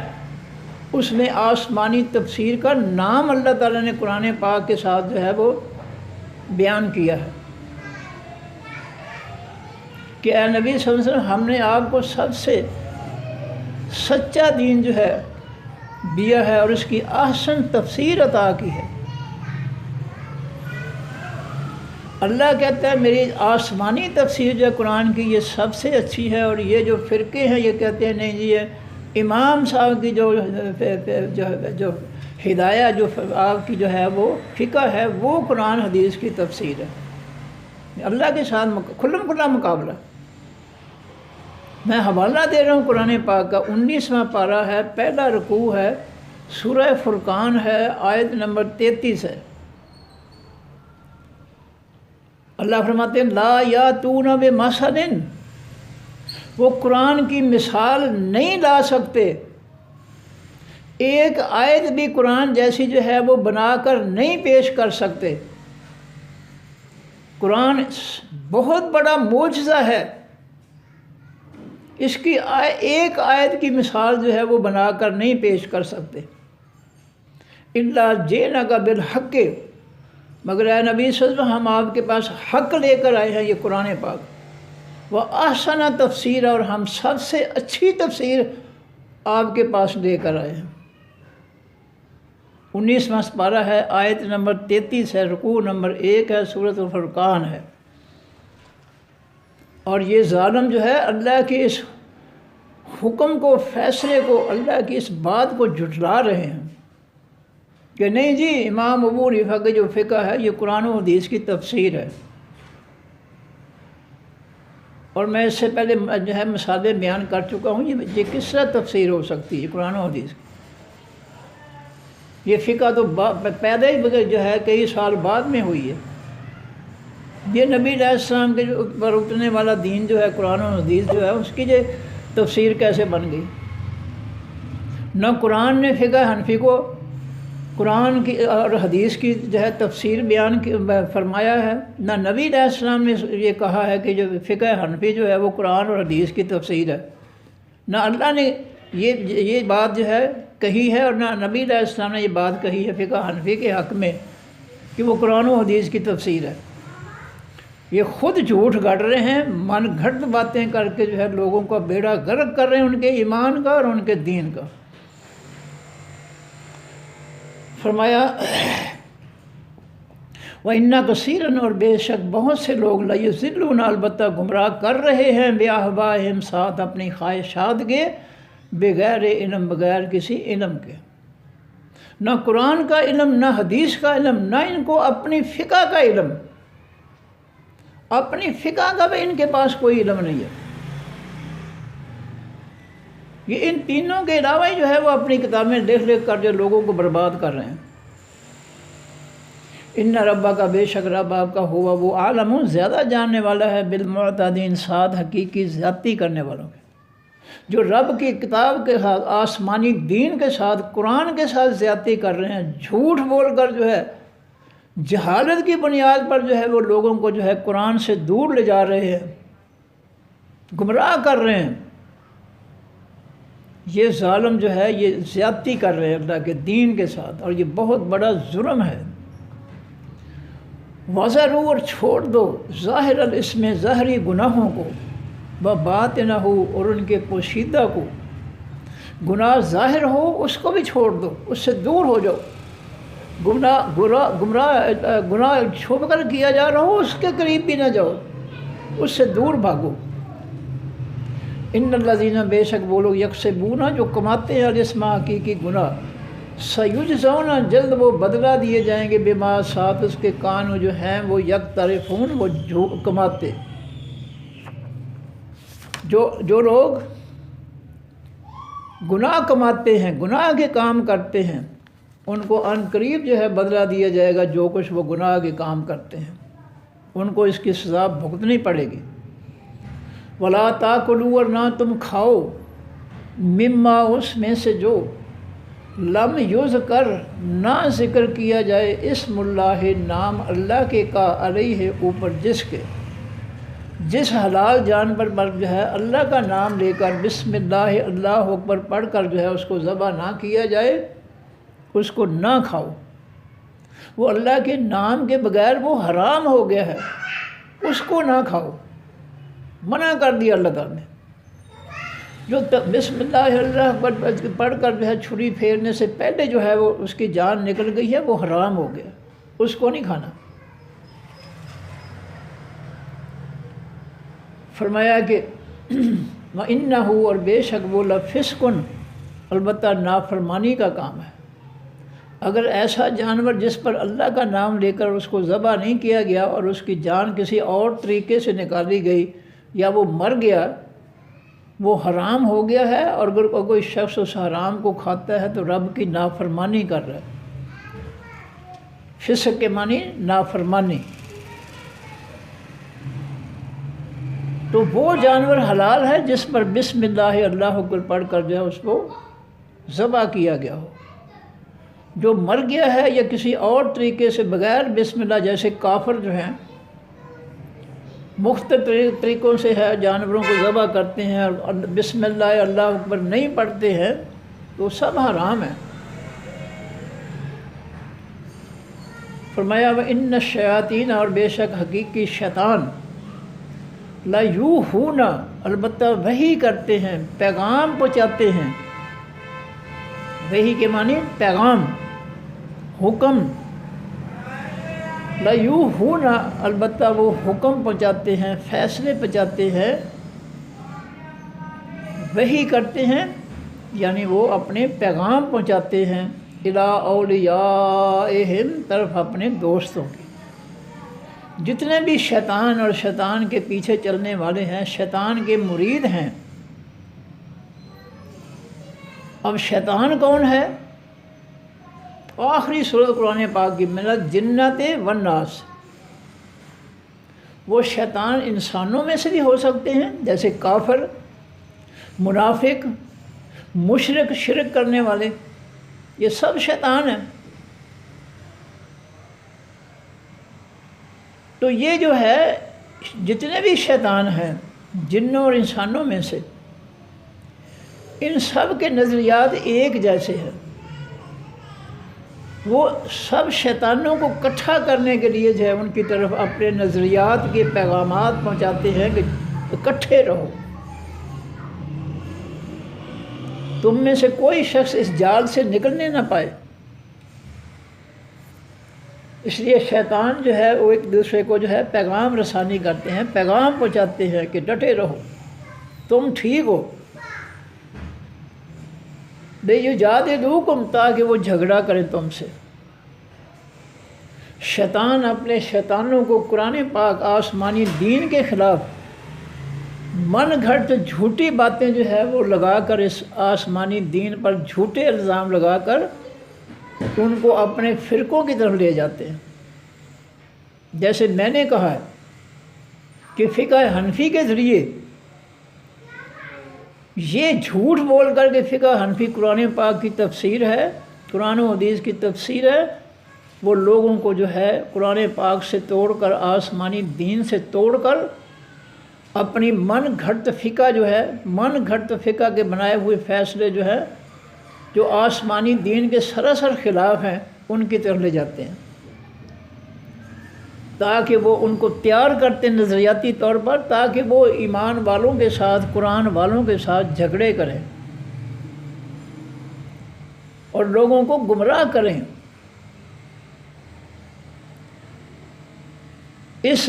اس میں آسمانی تفسیر کا نام اللہ تعالیٰ نے قرآن پاک کے ساتھ جو ہے وہ بیان کیا ہے کہ اے نبی صلی اللہ علیہ وسلم ہم نے آپ کو سب سے سچا دین جو ہے دیا ہے اور اس کی احسن تفسیر عطا کی ہے۔ اللہ کہتا ہے میری آسمانی تفسیر جو ہے قرآن کی یہ سب سے اچھی ہے، اور یہ جو فرقے ہیں یہ کہتے ہیں نہیں جی یہ امام صاحب کی جو ہدایہ جو آپ کی جو ہے وہ فقہ ہے وہ قرآن حدیث کی تفسیر ہے۔ اللہ کے ساتھ کھلم کھلا مقابلہ۔ میں حوالہ دے رہا ہوں قرآن پاک کا، 19واں پارہ ہے، پہلا رکوع ہے، سورہ فرقان ہے، آیت نمبر 33 ہے۔ اللہ فرماتے ہیں لا یاتون بمثل، وہ قرآن کی مثال نہیں لا سکتے، ایک آیت بھی قرآن جیسی جو ہے وہ بنا کر نہیں پیش کر سکتے۔ قرآن بہت بڑا معجزہ ہے، اس کی ایک آیت کی مثال جو ہے وہ بنا کر نہیں پیش کر سکتے۔ الا جئناک بالحق، مگر اے نبی صلی اللہ علیہ وسلم ہم آپ کے پاس حق لے کر آئے ہیں، یہ قرآن پاک، وَأَحْسَنَ تفسیر، اور ہم سب سے اچھی تفسیر آپ کے پاس لے کر آئے ہیں۔ 19واں پارہ ہے، آیت نمبر 33 ہے، رکوع نمبر 1 ہے، سورۃ الفرقان ہے۔ اور یہ ظالم جو ہے اللہ کے اس حکم کو، فیصلے کو، اللہ کی اس بات کو جھٹلا رہے ہیں کہ نہیں جی امام ابو حنیفہ کی جو فقہ ہے یہ قرآن و حدیث کی تفسیر ہے۔ اور میں اس سے پہلے جو ہے مثالیں بیان کر چکا ہوں، یہ کس طرح تفسیر ہو سکتی ہے قرآن و حدیث کی؟ یہ فقہ تو پیدا ہی جو ہے کئی سال بعد میں ہوئی ہے۔ یہ نبی علیہ السلام کے پر اترنے والا دین جو ہے قرآن و حدیث جو ہے اس کی جو تفسیر کیسے بن گئی؟ نہ قرآن نے فقہ حنفی کو قرآن کی اور حدیث کی جو ہے تفسیر بیان فرمایا ہے، نہ نبی علیہ السلام نے یہ کہا ہے کہ جو فقہ حنفی جو ہے وہ قرآن اور حدیث کی تفسیر ہے، نہ اللہ نے یہ بات جو ہے کہی ہے، اور نہ نبی علیہ السلام نے یہ بات کہی ہے فقہ حنفی کے حق میں کہ وہ قرآن و حدیث کی تفسیر ہے۔ یہ خود جھوٹ گھڑ رہے ہیں، من گھڑت باتیں کر کے جو ہے لوگوں کا بیڑا غرق کر رہے ہیں، ان کے ایمان کا اور ان کے دین کا۔ فرمایا وَإِنَّ كَثِيرًا، اور بے شک بہت سے لوگ لَيُضِلُّونَ، البتہ گمراہ کر رہے ہیں، بِأَهْوَائِهِمْ، ساتھ اپنی خواہشات کے، بغیر علم، بغیر کسی علم کے۔ نہ قرآن کا علم، نہ حدیث کا علم، نہ ان کو اپنی فقہ کا علم، اپنی فقہ کا بھی ان کے پاس کوئی علم نہیں ہے۔ یہ ان تینوں کے علاوہ ہی جو ہے وہ اپنی کتابیں لکھ لکھ کر جو لوگوں کو برباد کر رہے ہیں۔ ان ربا کا، بے شک رب آپ کا، ہوا وہ عالم، زیادہ جاننے والا ہے، بالمعتدین، ساتھ حقیقی زیادتی کرنے والوں کے، جو رب کی کتاب کے ساتھ، آسمانی دین کے ساتھ، قرآن کے ساتھ زیادتی کر رہے ہیں، جھوٹ بول کر جو ہے جہالت کی بنیاد پر جو ہے وہ لوگوں کو جو ہے قرآن سے دور لے جا رہے ہیں، گمراہ کر رہے ہیں۔ یہ ظالم جو ہے یہ زیادتی کر رہے ہیں اللہ کے دین کے ساتھ، اور یہ بہت بڑا ظلم ہے۔ وَذَرُوا، اور چھوڑ دو، ظاہر الاسم، ظاہری گناہوں کو، وَبَاطِنَہُ، اور ان کے پوشیدہ کو۔ گناہ ظاہر ہو اس کو بھی چھوڑ دو، اس سے دور ہو جاؤ۔ گناہ چھپ کر کیا جا رہا ہو اس کے قریب بھی نہ جاؤ، اس سے دور بھاگو۔ ان الذین، بے شک وہ لوگ، یکسبون، جو کماتے ہیں، الاسم، حقیقی گناہ، سیجزون، جلد وہ بدلہ دیے جائیں گے، بما، ساتھ اس کے، کانوا، جو ہیں وہ، یقترفون، وہ جو کماتے۔ جو لوگ گناہ کماتے ہیں، گناہ کے کام کرتے ہیں، ان کو عن قریب جو ہے بدلہ دیا جائے گا، جو کچھ وہ گناہ کے کام کرتے ہیں ان کو اس کی سزا بھگتنی پڑے گی۔ ولا تاکلوا، اور نہ تم کھاؤ، مما، اس میں سے، جو لم یذکر، نہ ذکر کیا جائے، اسم اللہ، نام اللہ کے، کا، علیہ، اوپر، جس کے، جس حلال جانور پر جو ہے اللہ کا نام لے کر، بسم اللہ، اللہ اکبر پڑھ کر جو ہے اس کو ذبح نہ کیا جائے، اس کو نہ کھاؤ۔ وہ اللہ کے نام کے بغیر وہ حرام ہو گیا ہے، اس کو نہ کھاؤ، منع کر دیا اللہ تعالیٰ نے۔ جو بسم اللہ، اللہ اکبر پڑھ کر جو ہے چھری پھیرنے سے پہلے جو ہے وہ اس کی جان نکل گئی ہے، وہ حرام ہو گیا، اس کو نہیں کھانا۔ فرمایا کہ وَإِنَّهُ، اور بے شک وہ، لَفِسْقٌ، البتہ نافرمانی کا کام ہے۔ اگر ایسا جانور جس پر اللہ کا نام لے کر اس کو ذبح نہیں کیا گیا اور اس کی جان کسی اور طریقے سے نکالی گئی یا وہ مر گیا، وہ حرام ہو گیا ہے، اور اگر کوئی شخص اس حرام کو کھاتا ہے تو رب کی نافرمانی کر رہا ہے۔ فسق کے معنی نافرمانی۔ تو وہ جانور حلال ہے جس پر بسم اللہ، اللہ اکبر پڑھ کر جو ہے اس کو ذبح کیا گیا ہو۔ جو مر گیا ہے یا کسی اور طریقے سے بغیر بسم اللہ، جیسے کافر جو ہیں مختلف طریقوں سے ہے جانوروں کو ذبح کرتے ہیں اور بسم اللہ، اللہ اکبر نہیں پڑھتے ہیں، تو سب حرام ہیں۔ فرمایا وَإِنَّ الشَّيَاطِينَ، اور بے شک حقیقی شیطان، لَيُوحُونَ، البتہ وحی کرتے ہیں، پیغام پہنچاتے ہیں۔ وحی کے معنی پیغام، حکم۔ لَيُوحُونَ، البتہ وہ حکم پہنچاتے ہیں، فیصلے پہنچاتے ہیں، وحی کرتے ہیں، یعنی وہ اپنے پیغام پہنچاتے ہیں، اِلَىٰ أَوْلِيَائِهِمْ، طرف اپنے دوستوں کی۔ جتنے بھی شیطان اور شیطان کے پیچھے چلنے والے ہیں، شیطان کے مرید ہیں۔ اب شیطان کون ہے؟ آخری سورۃ قرآن پاک کی، من الجنۃ والناس۔ وہ شیطان انسانوں میں سے بھی ہو سکتے ہیں، جیسے کافر، منافق، مشرک، شرک کرنے والے، یہ سب شیطان ہیں۔ تو یہ جو ہے جتنے بھی شیطان ہیں جنوں اور انسانوں میں سے، ان سب کے نظریات ایک جیسے ہیں۔ وہ سب شیطانوں کو اکٹھا کرنے کے لیے جو ہے ان کی طرف اپنے نظریات کے پیغامات پہنچاتے ہیں کہ اکٹھے رہو، تم میں سے کوئی شخص اس جال سے نکلنے نہ پائے۔ اس لیے شیطان جو ہے وہ ایک دوسرے کو جو ہے پیغام رسانی کرتے ہیں، پیغام پہنچاتے ہیں کہ ڈٹے رہو، تم ٹھیک ہو۔ لیجادلوکم، تاکہ وہ جھگڑا کریں تم سے۔ شیطان اپنے شیطانوں کو قرآن پاک آسمانی دین کے خلاف من گھڑت جھوٹی باتیں جو ہے وہ لگا کر، اس آسمانی دین پر جھوٹے الزام لگا کر ان کو اپنے فرقوں کی طرف لے جاتے ہیں۔ جیسے میں نے کہا ہے کہ فقہ حنفی کے ذریعے یہ جھوٹ بول کر کہ فقہ حنفی قرآن پاک کی تفسیر ہے، قرآن و حدیث کی تفسیر ہے، وہ لوگوں کو جو ہے قرآن پاک سے توڑ کر، آسمانی دین سے توڑ کر اپنی من گھڑت فقہ جو ہے، من گھڑت فقہ کے بنائے ہوئے فیصلے جو ہے، جو آسمانی دین کے سراسر خلاف ہیں، ان کی طرف لے جاتے ہیں، تاکہ وہ ان کو تیار کرتے ہیں نظریاتی طور پر، تاکہ وہ ایمان والوں کے ساتھ، قرآن والوں کے ساتھ جھگڑے کریں اور لوگوں کو گمراہ کریں۔ اس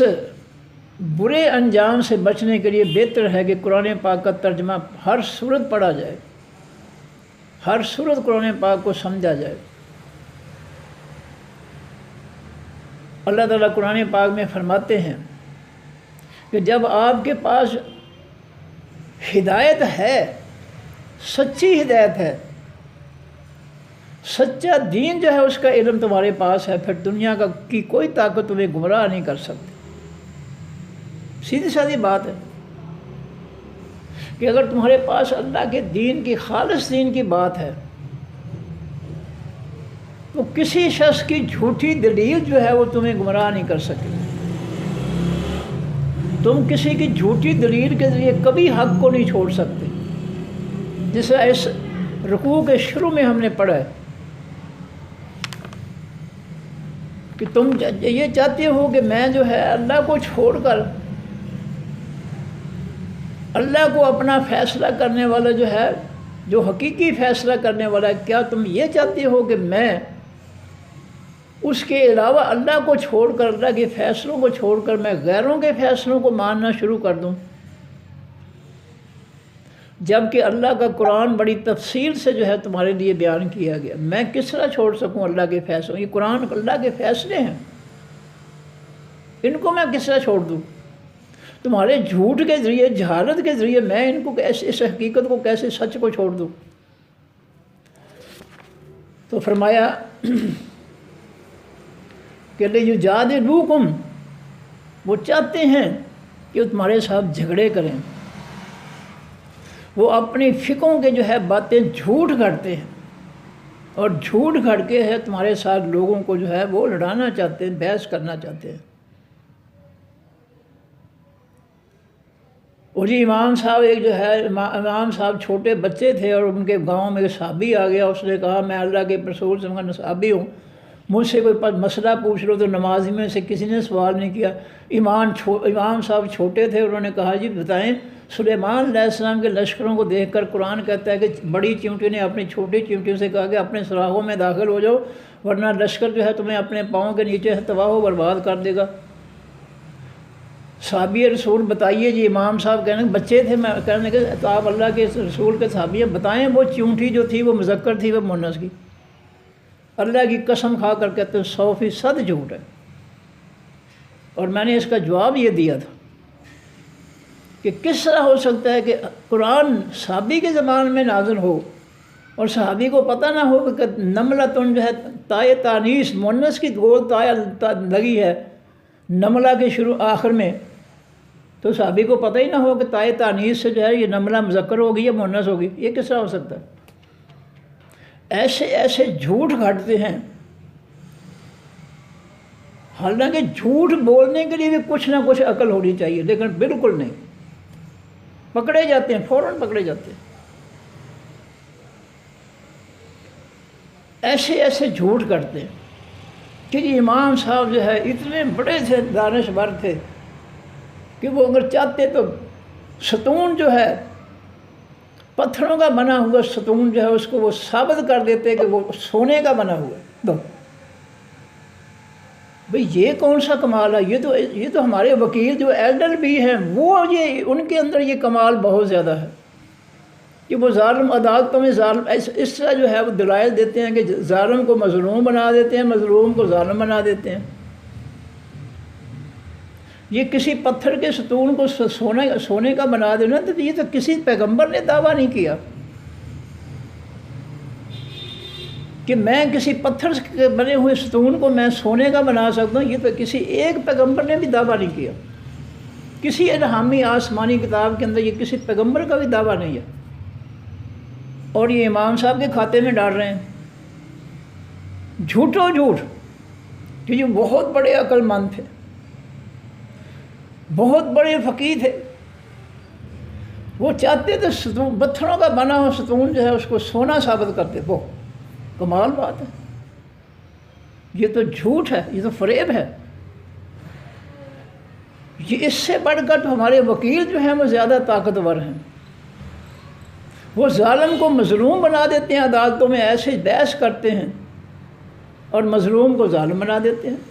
برے انجام سے بچنے کے لیے بہتر ہے کہ قرآن پاک کا ترجمہ ہر صورت پڑھا جائے، ہر صورت قرآن پاک کو سمجھا جائے۔ اللہ تعالیٰ قرآن پاک میں فرماتے ہیں کہ جب آپ کے پاس ہدایت ہے، سچی ہدایت ہے، سچا دین جو ہے، اس کا علم تمہارے پاس ہے، پھر دنیا کی کوئی طاقت تمہیں گمراہ نہیں کر سکتی۔ سیدھی سادھی بات ہے کہ اگر تمہارے پاس اللہ کے دین کی، خالص دین کی بات ہے، تو کسی شخص کی جھوٹی دلیل جو ہے وہ تمہیں گمراہ نہیں کر سکے۔ تم کسی کی جھوٹی دلیل کے ذریعے کبھی حق کو نہیں چھوڑ سکتے، جسے اس رکوع کے شروع میں ہم نے پڑھا ہے کہ تم یہ چاہتے ہو کہ میں جو ہے اللہ کو چھوڑ کر، اللہ کو اپنا فیصلہ کرنے والا جو ہے، جو حقیقی فیصلہ کرنے والا ہے، کیا تم یہ چاہتے ہو کہ میں اس کے علاوہ اللہ کو چھوڑ کر، اللہ کے فیصلوں کو چھوڑ کر میں غیروں کے فیصلوں کو ماننا شروع کر دوں؟ جبکہ اللہ کا قرآن بڑی تفصیل سے جو ہے تمہارے لیے بیان کیا گیا۔ میں کس طرح چھوڑ سکوں اللہ کے فیصلوں؟ یہ قرآن اللہ کے فیصلے ہیں، ان کو میں کس طرح چھوڑ دوں؟ تمہارے جھوٹ کے ذریعے، جہالت کے ذریعے میں ان کو کیسے، اس حقیقت کو کیسے، سچ کو چھوڑ دوں؟ تو فرمایا کہ لیجادلوکم، وہ چاہتے ہیں کہ وہ تمہارے ساتھ جھگڑے کریں، وہ اپنی فقہوں کے جو ہے باتیں جھوٹ گھڑتے ہیں، اور جھوٹ گھڑ کے ہے تمہارے ساتھ لوگوں کو جو ہے وہ لڑانا چاہتے ہیں، بحث کرنا چاہتے ہیں۔ اور جی امام صاحب ایک جو ہے، امام صاحب چھوٹے بچے تھے، اور ان کے گاؤں میں ایک صحابی آ گیا، اس نے کہا میں اللہ کے رسول سے صحابی ہوں، مجھ سے کوئی مسئلہ پوچھ لو۔ تو نمازی میں سے کسی نے سوال نہیں کیا۔ امام صاحب چھوٹے تھے، انہوں نے کہا جی بتائیں، سلیمان علیہ السلام کے لشکروں کو دیکھ کر قرآن کہتا ہے کہ بڑی چیونٹی نے اپنی چھوٹی چیونٹیوں سے کہا کہ اپنے سراغوں میں داخل ہو جاؤ، ورنہ لشکر جو ہے تمہیں اپنے پاؤں کے نیچے تباہ و برباد کر دے گا۔ صحابی رسول بتائیے جی، امام صاحب کہنے بچے تھے، میں کہنے کہ تو آپ اللہ کے رسول کے صحابی ہیں، بتائیں وہ چیونٹی جو تھی وہ مذکر تھی وہ مؤنث کی؟ اللہ کی قسم کھا کر کہتے ہیں 100% جھوٹ ہے۔ اور میں نے اس کا جواب یہ دیا تھا کہ کس طرح ہو سکتا ہے کہ قرآن صحابی کے زمان میں نازل ہو اور صحابی کو پتہ نہ ہو کہ نملتن جو ہے تائے تانیث مؤنث کی گول تائے لگی ہے نملہ کے شروع آخر میں، تو صحابی کو پتہ ہی نہ ہو کہ تائے تانیث سے جو ہے یہ نملہ مذکر ہوگی یا مؤنث ہوگی؟ یہ کس طرح ہو سکتا ہے؟ ایسے ایسے جھوٹ گھڑتے ہیں، حالانکہ جھوٹ بولنے کے لیے بھی کچھ نہ کچھ عقل ہونی چاہیے، لیکن بالکل نہیں، پکڑے جاتے ہیں، فوراً پکڑے جاتے ہیں۔ ایسے ایسے جھوٹ کرتے ہیں کہ جی امام صاحب جو ہے اتنے بڑے سے دانشور تھے کہ وہ اگر چاہتے تو ستون جو ہے، پتھروں کا بنا ہوا ستون جو ہے، اس کو وہ ثابت کر دیتے کہ وہ سونے کا بنا ہوا ہے۔ بھئی یہ کون سا کمال ہے؟ یہ تو ہمارے وکیل جو ایلڈر بھی ہیں، وہ یہ ان کے اندر یہ کمال بہت زیادہ ہے۔ کہ وہ ظالم عدالتوں میں ظالم اس طرح جو ہے وہ دلائل دیتے ہیں کہ ظالم کو مظلوم بنا دیتے ہیں، مظلوم کو ظالم بنا دیتے ہیں۔ یہ کسی پتھر کے ستون کو سونے کا بنا دینا، تو یہ تو کسی پیغمبر نے دعویٰ نہیں کیا کہ میں کسی پتھر کے بنے ہوئے ستون کو میں سونے کا بنا سکتا ہوں۔ یہ تو کسی ایک پیغمبر نے بھی دعویٰ نہیں کیا، کسی الہامی آسمانی کتاب کے اندر یہ کسی پیغمبر کا بھی دعویٰ نہیں ہے، اور یہ امام صاحب کے کھاتے میں ڈال رہے ہیں جھوٹو جھوٹ کہ یہ بہت بڑے عقل مند تھے، بہت بڑے فقیہ تھے، وہ چاہتے تھے ستون پتھروں کا بنا ہوا ستون جو ہے اس کو سونا ثابت کرتے۔ وہ کمال بات ہے، یہ تو جھوٹ ہے، یہ تو فریب ہے۔ یہ اس سے بڑھ کر تو ہمارے وکیل جو ہیں وہ زیادہ طاقتور ہیں، وہ ظالم کو مظلوم بنا دیتے ہیں، عدالتوں میں ایسے بحث کرتے ہیں اور مظلوم کو ظالم بنا دیتے ہیں۔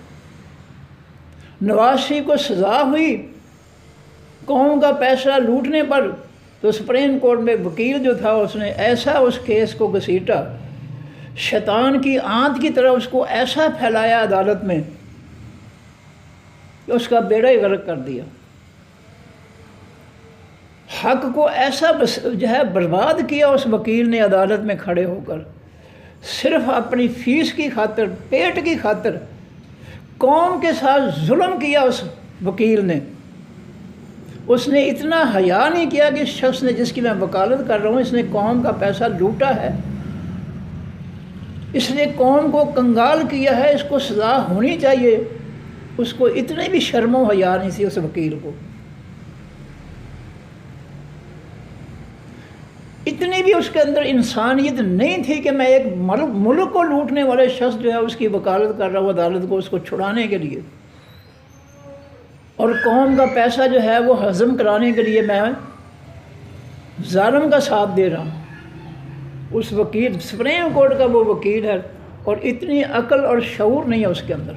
نواز شریف کو سزا ہوئی قوم کا پیسہ لوٹنے پر، تو سپریم کورٹ میں وکیل جو تھا اس نے ایسا اس کیس کو گھسیٹا، شیطان کی آنت کی طرح اس کو ایسا پھیلایا عدالت میں کہ اس کا بیڑا ہی غرق کر دیا۔ حق کو ایسا جو ہے برباد کیا اس وکیل نے عدالت میں کھڑے ہو کر، صرف اپنی فیس کی خاطر، پیٹ کی خاطر قوم کے ساتھ ظلم کیا اس وکیل نے۔ اس نے اتنا حیا نہیں کیا کہ اس شخص نے جس کی میں وکالت کر رہا ہوں اس نے قوم کا پیسہ لوٹا ہے، اس نے قوم کو کنگال کیا ہے، اس کو سزا ہونی چاہیے، اس کو اتنی بھی شرم و حیا نہیں تھی اس وکیل کو، اتنی بھی اس کے اندر انسانیت نہیں تھی کہ میں ایک ملک کو لوٹنے والے شخص جو ہے اس کی وکالت کر رہا ہوں عدالت کو، اس کو چھڑانے کے لیے، اور قوم کا پیسہ جو ہے وہ ہضم کرانے کے لیے میں ظالم کا ساتھ دے رہا ہوں۔ اس وکیل سپریم کورٹ کا وہ وکیل ہے، اور اتنی عقل اور شعور نہیں ہے اس کے اندر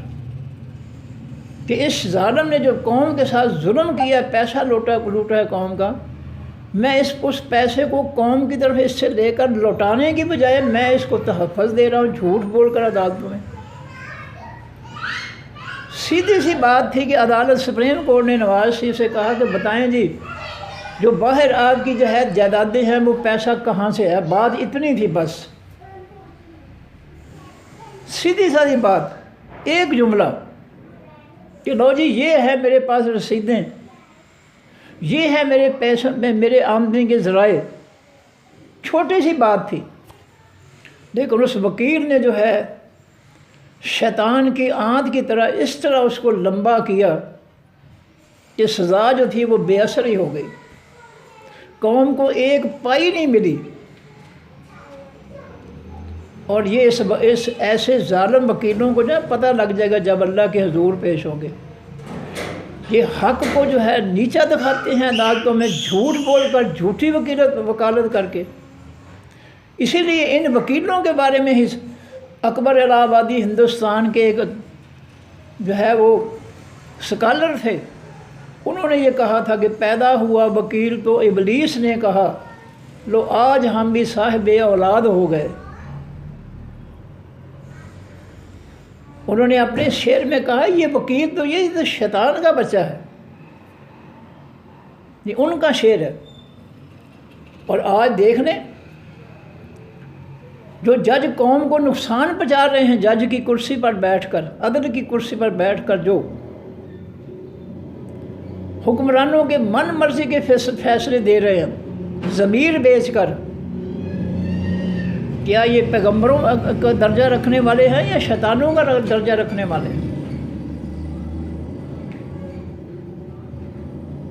کہ اس ظالم نے جو قوم کے ساتھ ظلم کیا، پیسہ لوٹا ہے قوم کا، میں اس پیسے کو قوم کی طرف اس سے لے کر لوٹانے کی بجائے میں اس کو تحفظ دے رہا ہوں جھوٹ بول کر عدالتوں میں۔ سیدھی سی بات تھی کہ عدالت سپریم کورٹ نے نواز شریف سے کہا کہ بتائیں جی جو باہر آپ کی جو ہے جائیدادیں ہیں وہ پیسہ کہاں سے ہے، بات اتنی تھی بس، سیدھی سادی بات، ایک جملہ کہ لو جی یہ ہے میرے پاس رسیدیں، یہ ہے میرے پیسوں میں میرے آمدنی کے ذرائع، چھوٹی سی بات تھی، لیکن اس وکیل نے جو ہے شیطان کی آنت کی طرح اس طرح اس کو لمبا کیا کہ سزا جو تھی وہ بے اثر ہی ہو گئی، قوم کو ایک پائی نہیں ملی۔ اور یہ اس ایسے ظالم وکیلوں کو جو ہے پتہ لگ جائے گا جب اللہ کے حضور پیش ہوں گے، یہ حق کو جو ہے نیچا دکھاتے ہیں عدالتوں میں جھوٹ بول کر، جھوٹی وکالت کر کے۔ اسی لیے ان وکیلوں کے بارے میں ہی اکبر الہ آبادی ہندوستان کے ایک جو ہے وہ سکالر تھے، انہوں نے یہ کہا تھا کہ پیدا ہوا وکیل تو ابلیس نے کہا لو آج ہم بھی صاحب اولاد ہو گئے۔ انہوں نے اپنے شعر میں کہا یہ وکیل تو یہ تو شیطان کا بچہ ہے، یہ ان کا شعر ہے۔ اور آج دیکھ لیں جو جج قوم کو نقصان پہنچا رہے ہیں، جج کی کرسی پر بیٹھ کر، عدل کی کرسی پر بیٹھ کر جو حکمرانوں کے من مرضی کے فیصلے دے رہے ہیں ضمیر بیچ کر، کیا یہ پیغمبروں کا درجہ رکھنے والے ہیں یا شیطانوں کا درجہ رکھنے والے ہیں؟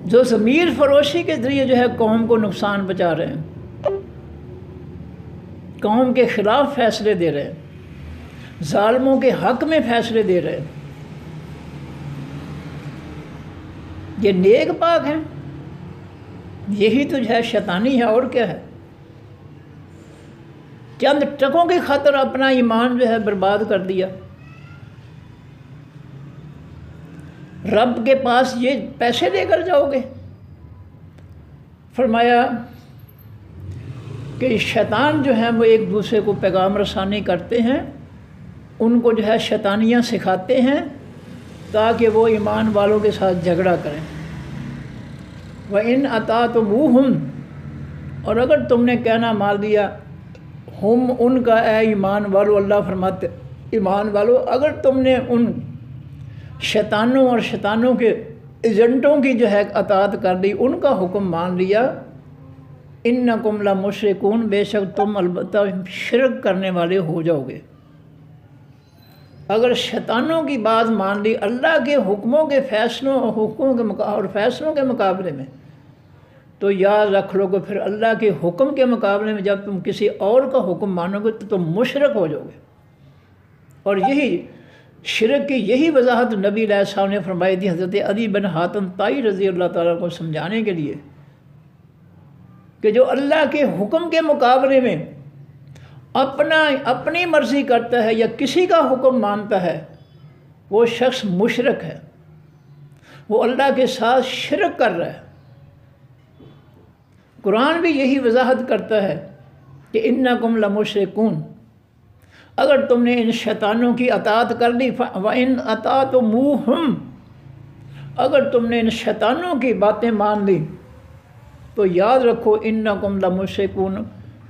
جو ضمیر فروشی کے ذریعے جو ہے قوم کو نقصان پہنچا رہے ہیں، قوم کے خلاف فیصلے دے رہے ہیں، ظالموں کے حق میں فیصلے دے رہے ہیں، یہ نیک پاک ہیں؟ یہی تو جو ہے شیطانی ہے، اور کیا ہے؟ چند ٹکوں کی خاطر اپنا ایمان جو ہے برباد کر دیا۔ رب کے پاس یہ پیسے لے کر جاؤ گے؟ فرمایا کہ شیطان جو ہیں وہ ایک دوسرے کو پیغام رسانی کرتے ہیں، ان کو جو ہے شیطانیاں سکھاتے ہیں تاکہ وہ ایمان والوں کے ساتھ جھگڑا کریں۔ وَإِنْ أَطَعْتُمُوهُمْ، اور اگر تم نے کہنا مان لیا، ہم ان کا، اے ایمان والو، اللہ فرماتے ایمان والو اگر تم نے ان شیطانوں اور شیطانوں کے ایجنٹوں کی جو ہے اطاعت کر لی، ان کا حکم مان لیا، اِنَّكُمْ لَمُشْرِكُونَ، بے شک تم البتہ شرک کرنے والے ہو جاؤ گے۔ اگر شیطانوں کی بات مان لی اللہ کے حکموں کے فیصلوں اور فیصلوں کے مقابلے میں، تو یاد رکھ لو کہ پھر اللہ کے حکم کے مقابلے میں جب تم کسی اور کا حکم مانو گے تو تم مشرک ہو جاؤ گے۔ اور یہی شرک کی یہی وضاحت نبی علیہ السلام نے فرمائی تھی حضرت عدی بن حاتم طائی رضی اللہ تعالیٰ کو سمجھانے کے لیے کہ جو اللہ کے حکم کے مقابلے میں اپنی مرضی کرتا ہے یا کسی کا حکم مانتا ہے، وہ شخص مشرک ہے، وہ اللہ کے ساتھ شرک کر رہا ہے۔ قرآن بھی یہی وضاحت کرتا ہے کہ اِنَّكُمْ لَمُشْرِكُونَ، اگر تم نے ان شیطانوں کی اطاعت کر لی، وَإِنْ أَطَعْتُمُوهُمْ، اگر تم نے ان شیطانوں کی باتیں مان لی تو یاد رکھو اِنَّكُمْ لَمُشْرِكُونَ،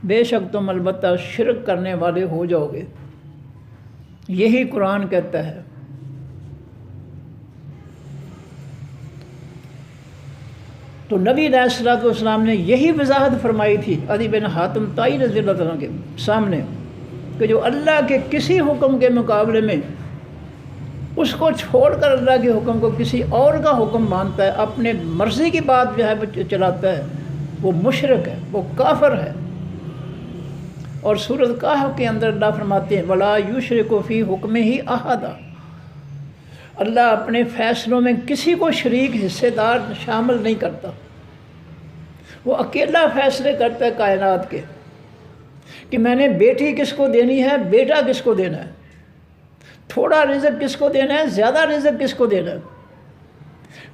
بے شک تم البتہ شرک کرنے والے ہو جاؤ گے۔ یہی قرآن کہتا ہے۔ تو نبی علیہ الصلوۃ والسلام نے یہی وضاحت فرمائی تھی عدی بن حاتم طائی رضی اللہ تعالیٰ کے سامنے کہ جو اللہ کے کسی حکم کے مقابلے میں اس کو چھوڑ کر اللہ کے حکم کو کسی اور کا حکم مانتا ہے، اپنے مرضی کی بات جو ہے چلاتا ہے، وہ مشرک ہے، وہ کافر ہے۔ اور سورۃ کہف کے اندر اللہ فرماتے ہیں وَلَا يُشْرِكُ فِي حُكْمِهِ أَحَدًا، اللہ اپنے فیصلوں میں کسی کو شریک حصے دار شامل نہیں کرتا، وہ اکیلا فیصلے کرتا ہے کائنات کے کہ میں نے بیٹی کس کو دینی ہے، بیٹا کس کو دینا ہے، تھوڑا رزق کس کو دینا ہے، زیادہ رزق کس کو دینا ہے،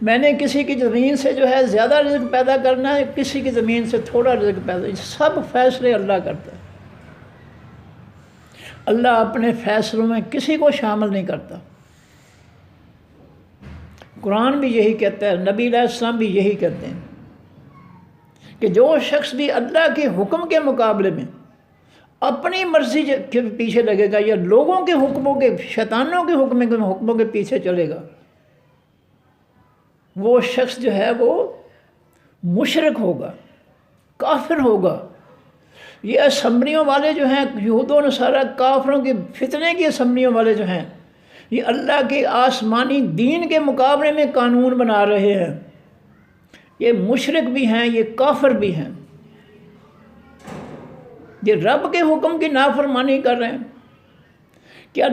میں نے کسی کی زمین سے جو ہے زیادہ رزق پیدا کرنا ہے، کسی کی زمین سے تھوڑا رزق پیدا، سب فیصلے اللہ کرتا ہے۔ اللہ اپنے فیصلوں میں کسی کو شامل نہیں کرتا۔ قرآن بھی یہی کہتا ہے، نبی علیہ السلام بھی یہی کہتے ہیں کہ جو شخص بھی اللہ کے حکم کے مقابلے میں اپنی مرضی کے پیچھے لگے گا یا لوگوں کے حکموں کے، شیطانوں کے حکموں کے پیچھے چلے گا، وہ شخص جو ہے وہ مشرک ہوگا، کافر ہوگا۔ یہ اسمبلیوں والے جو ہیں، یہود و نصارہ کافروں کے فتنے کی اسمبلیوں والے جو ہیں، یہ اللہ کے آسمانی دین کے مقابلے میں قانون بنا رہے ہیں، یہ مشرک بھی ہیں، یہ کافر بھی ہیں، یہ رب کے حکم کی نافرمانی کر رہے ہیں۔ کیا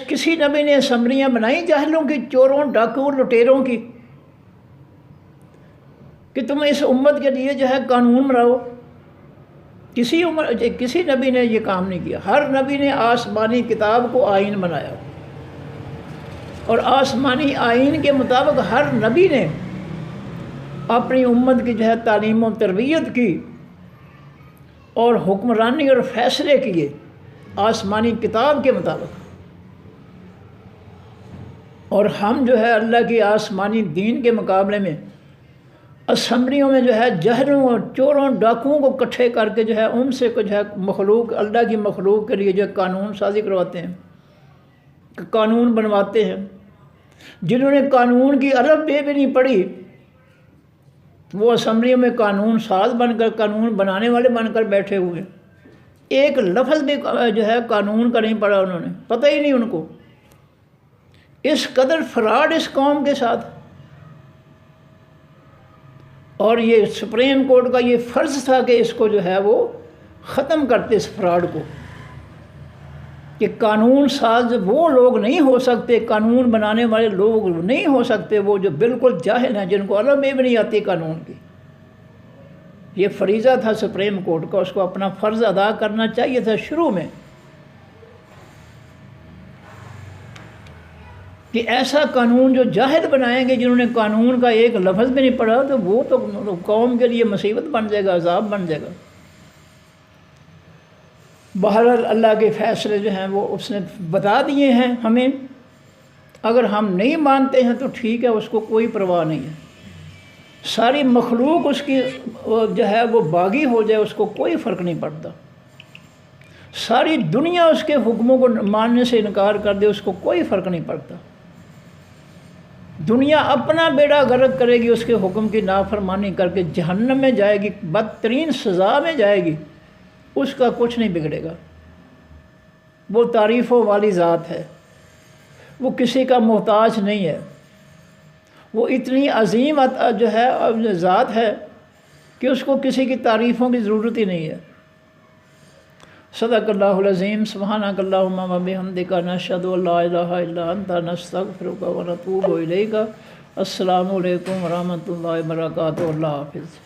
کسی نبی نے اسمبلیاں بنائی جاہلوں کی، چوروں، ڈاکوؤں، لٹیروں کی کہ تم اس امت کے لیے جو ہے قانون بناؤ؟ کسی نبی نے یہ کام نہیں کیا۔ ہر نبی نے آسمانی کتاب کو آئین بنایا، اور آسمانی آئین کے مطابق ہر نبی نے اپنی امت کی جو ہے تعلیم و تربیت کی اور حکمرانی اور فیصلے کیے آسمانی کتاب کے مطابق۔ اور ہم جو ہے اللہ کی آسمانی دین کے مقابلے میں اسمبلیوں میں جو ہے جہلوں اور چوروں، ڈاکوؤں کو اکٹھے کر کے جو ہے ان سے جو ہے مخلوق، اللہ کی مخلوق کے لیے جو ہے قانون سازی کرواتے ہیں، قانون بنواتے ہیں۔ جنہوں نے قانون کی الف بے بھی نہیں پڑھی، وہ اسمبلیوں میں قانون ساز بن کر، قانون بنانے والے بن کر بیٹھے ہوئے، ایک لفظ بھی جو ہے قانون کا نہیں پڑھا، انہوں نے پتہ ہی نہیں ان کو۔ اس قدر فراڈ اس قوم کے ساتھ، اور یہ سپریم کورٹ کا یہ فرض تھا کہ اس کو جو ہے وہ ختم کرتے، اس فراڈ کو، کہ قانون ساز وہ لوگ نہیں ہو سکتے، قانون بنانے والے لوگ نہیں ہو سکتے، وہ جو بالکل جاہل ہیں، جن کو الف بے بھی نہیں آتی قانون کی۔ یہ فریضہ تھا سپریم کورٹ کا، اس کو اپنا فرض ادا کرنا چاہیے تھا شروع میں، کہ ایسا قانون جو جاہل بنائیں گے، جنہوں نے قانون کا ایک لفظ بھی نہیں پڑھا، تو وہ تو قوم کے لیے مصیبت بن جائے گا، عذاب بن جائے گا۔ بہرحال اللہ کے فیصلے جو ہیں وہ اس نے بتا دیے ہیں ہمیں، اگر ہم نہیں مانتے ہیں تو ٹھیک ہے، اس کو کوئی پرواہ نہیں ہے، ساری مخلوق اس کی جو ہے وہ باغی ہو جائے اس کو کوئی فرق نہیں پڑتا، ساری دنیا اس کے حکموں کو ماننے سے انکار کر دے اس کو کوئی فرق نہیں پڑتا، دنیا اپنا بیڑا غرق کرے گی، اس کے حکم کی نافرمانی کر کے جہنم میں جائے گی، بدترین سزا میں جائے گی، اس کا کچھ نہیں بگڑے گا، وہ تعریفوں والی ذات ہے، وہ کسی کا محتاج نہیں ہے، وہ اتنی عظیم جو ہے ذات ہے کہ اس کو کسی کی تعریفوں کی ضرورت ہی نہیں ہے۔ صدق اللہ العظیم۔ سبحانک اللہم و بحمدک، نشہد ان لا الہ الا انت، نستغفرک و نتوب الیک۔ السلام علیکم ورحمۃ اللہ وبرکاتہ۔ اللہ حافظ۔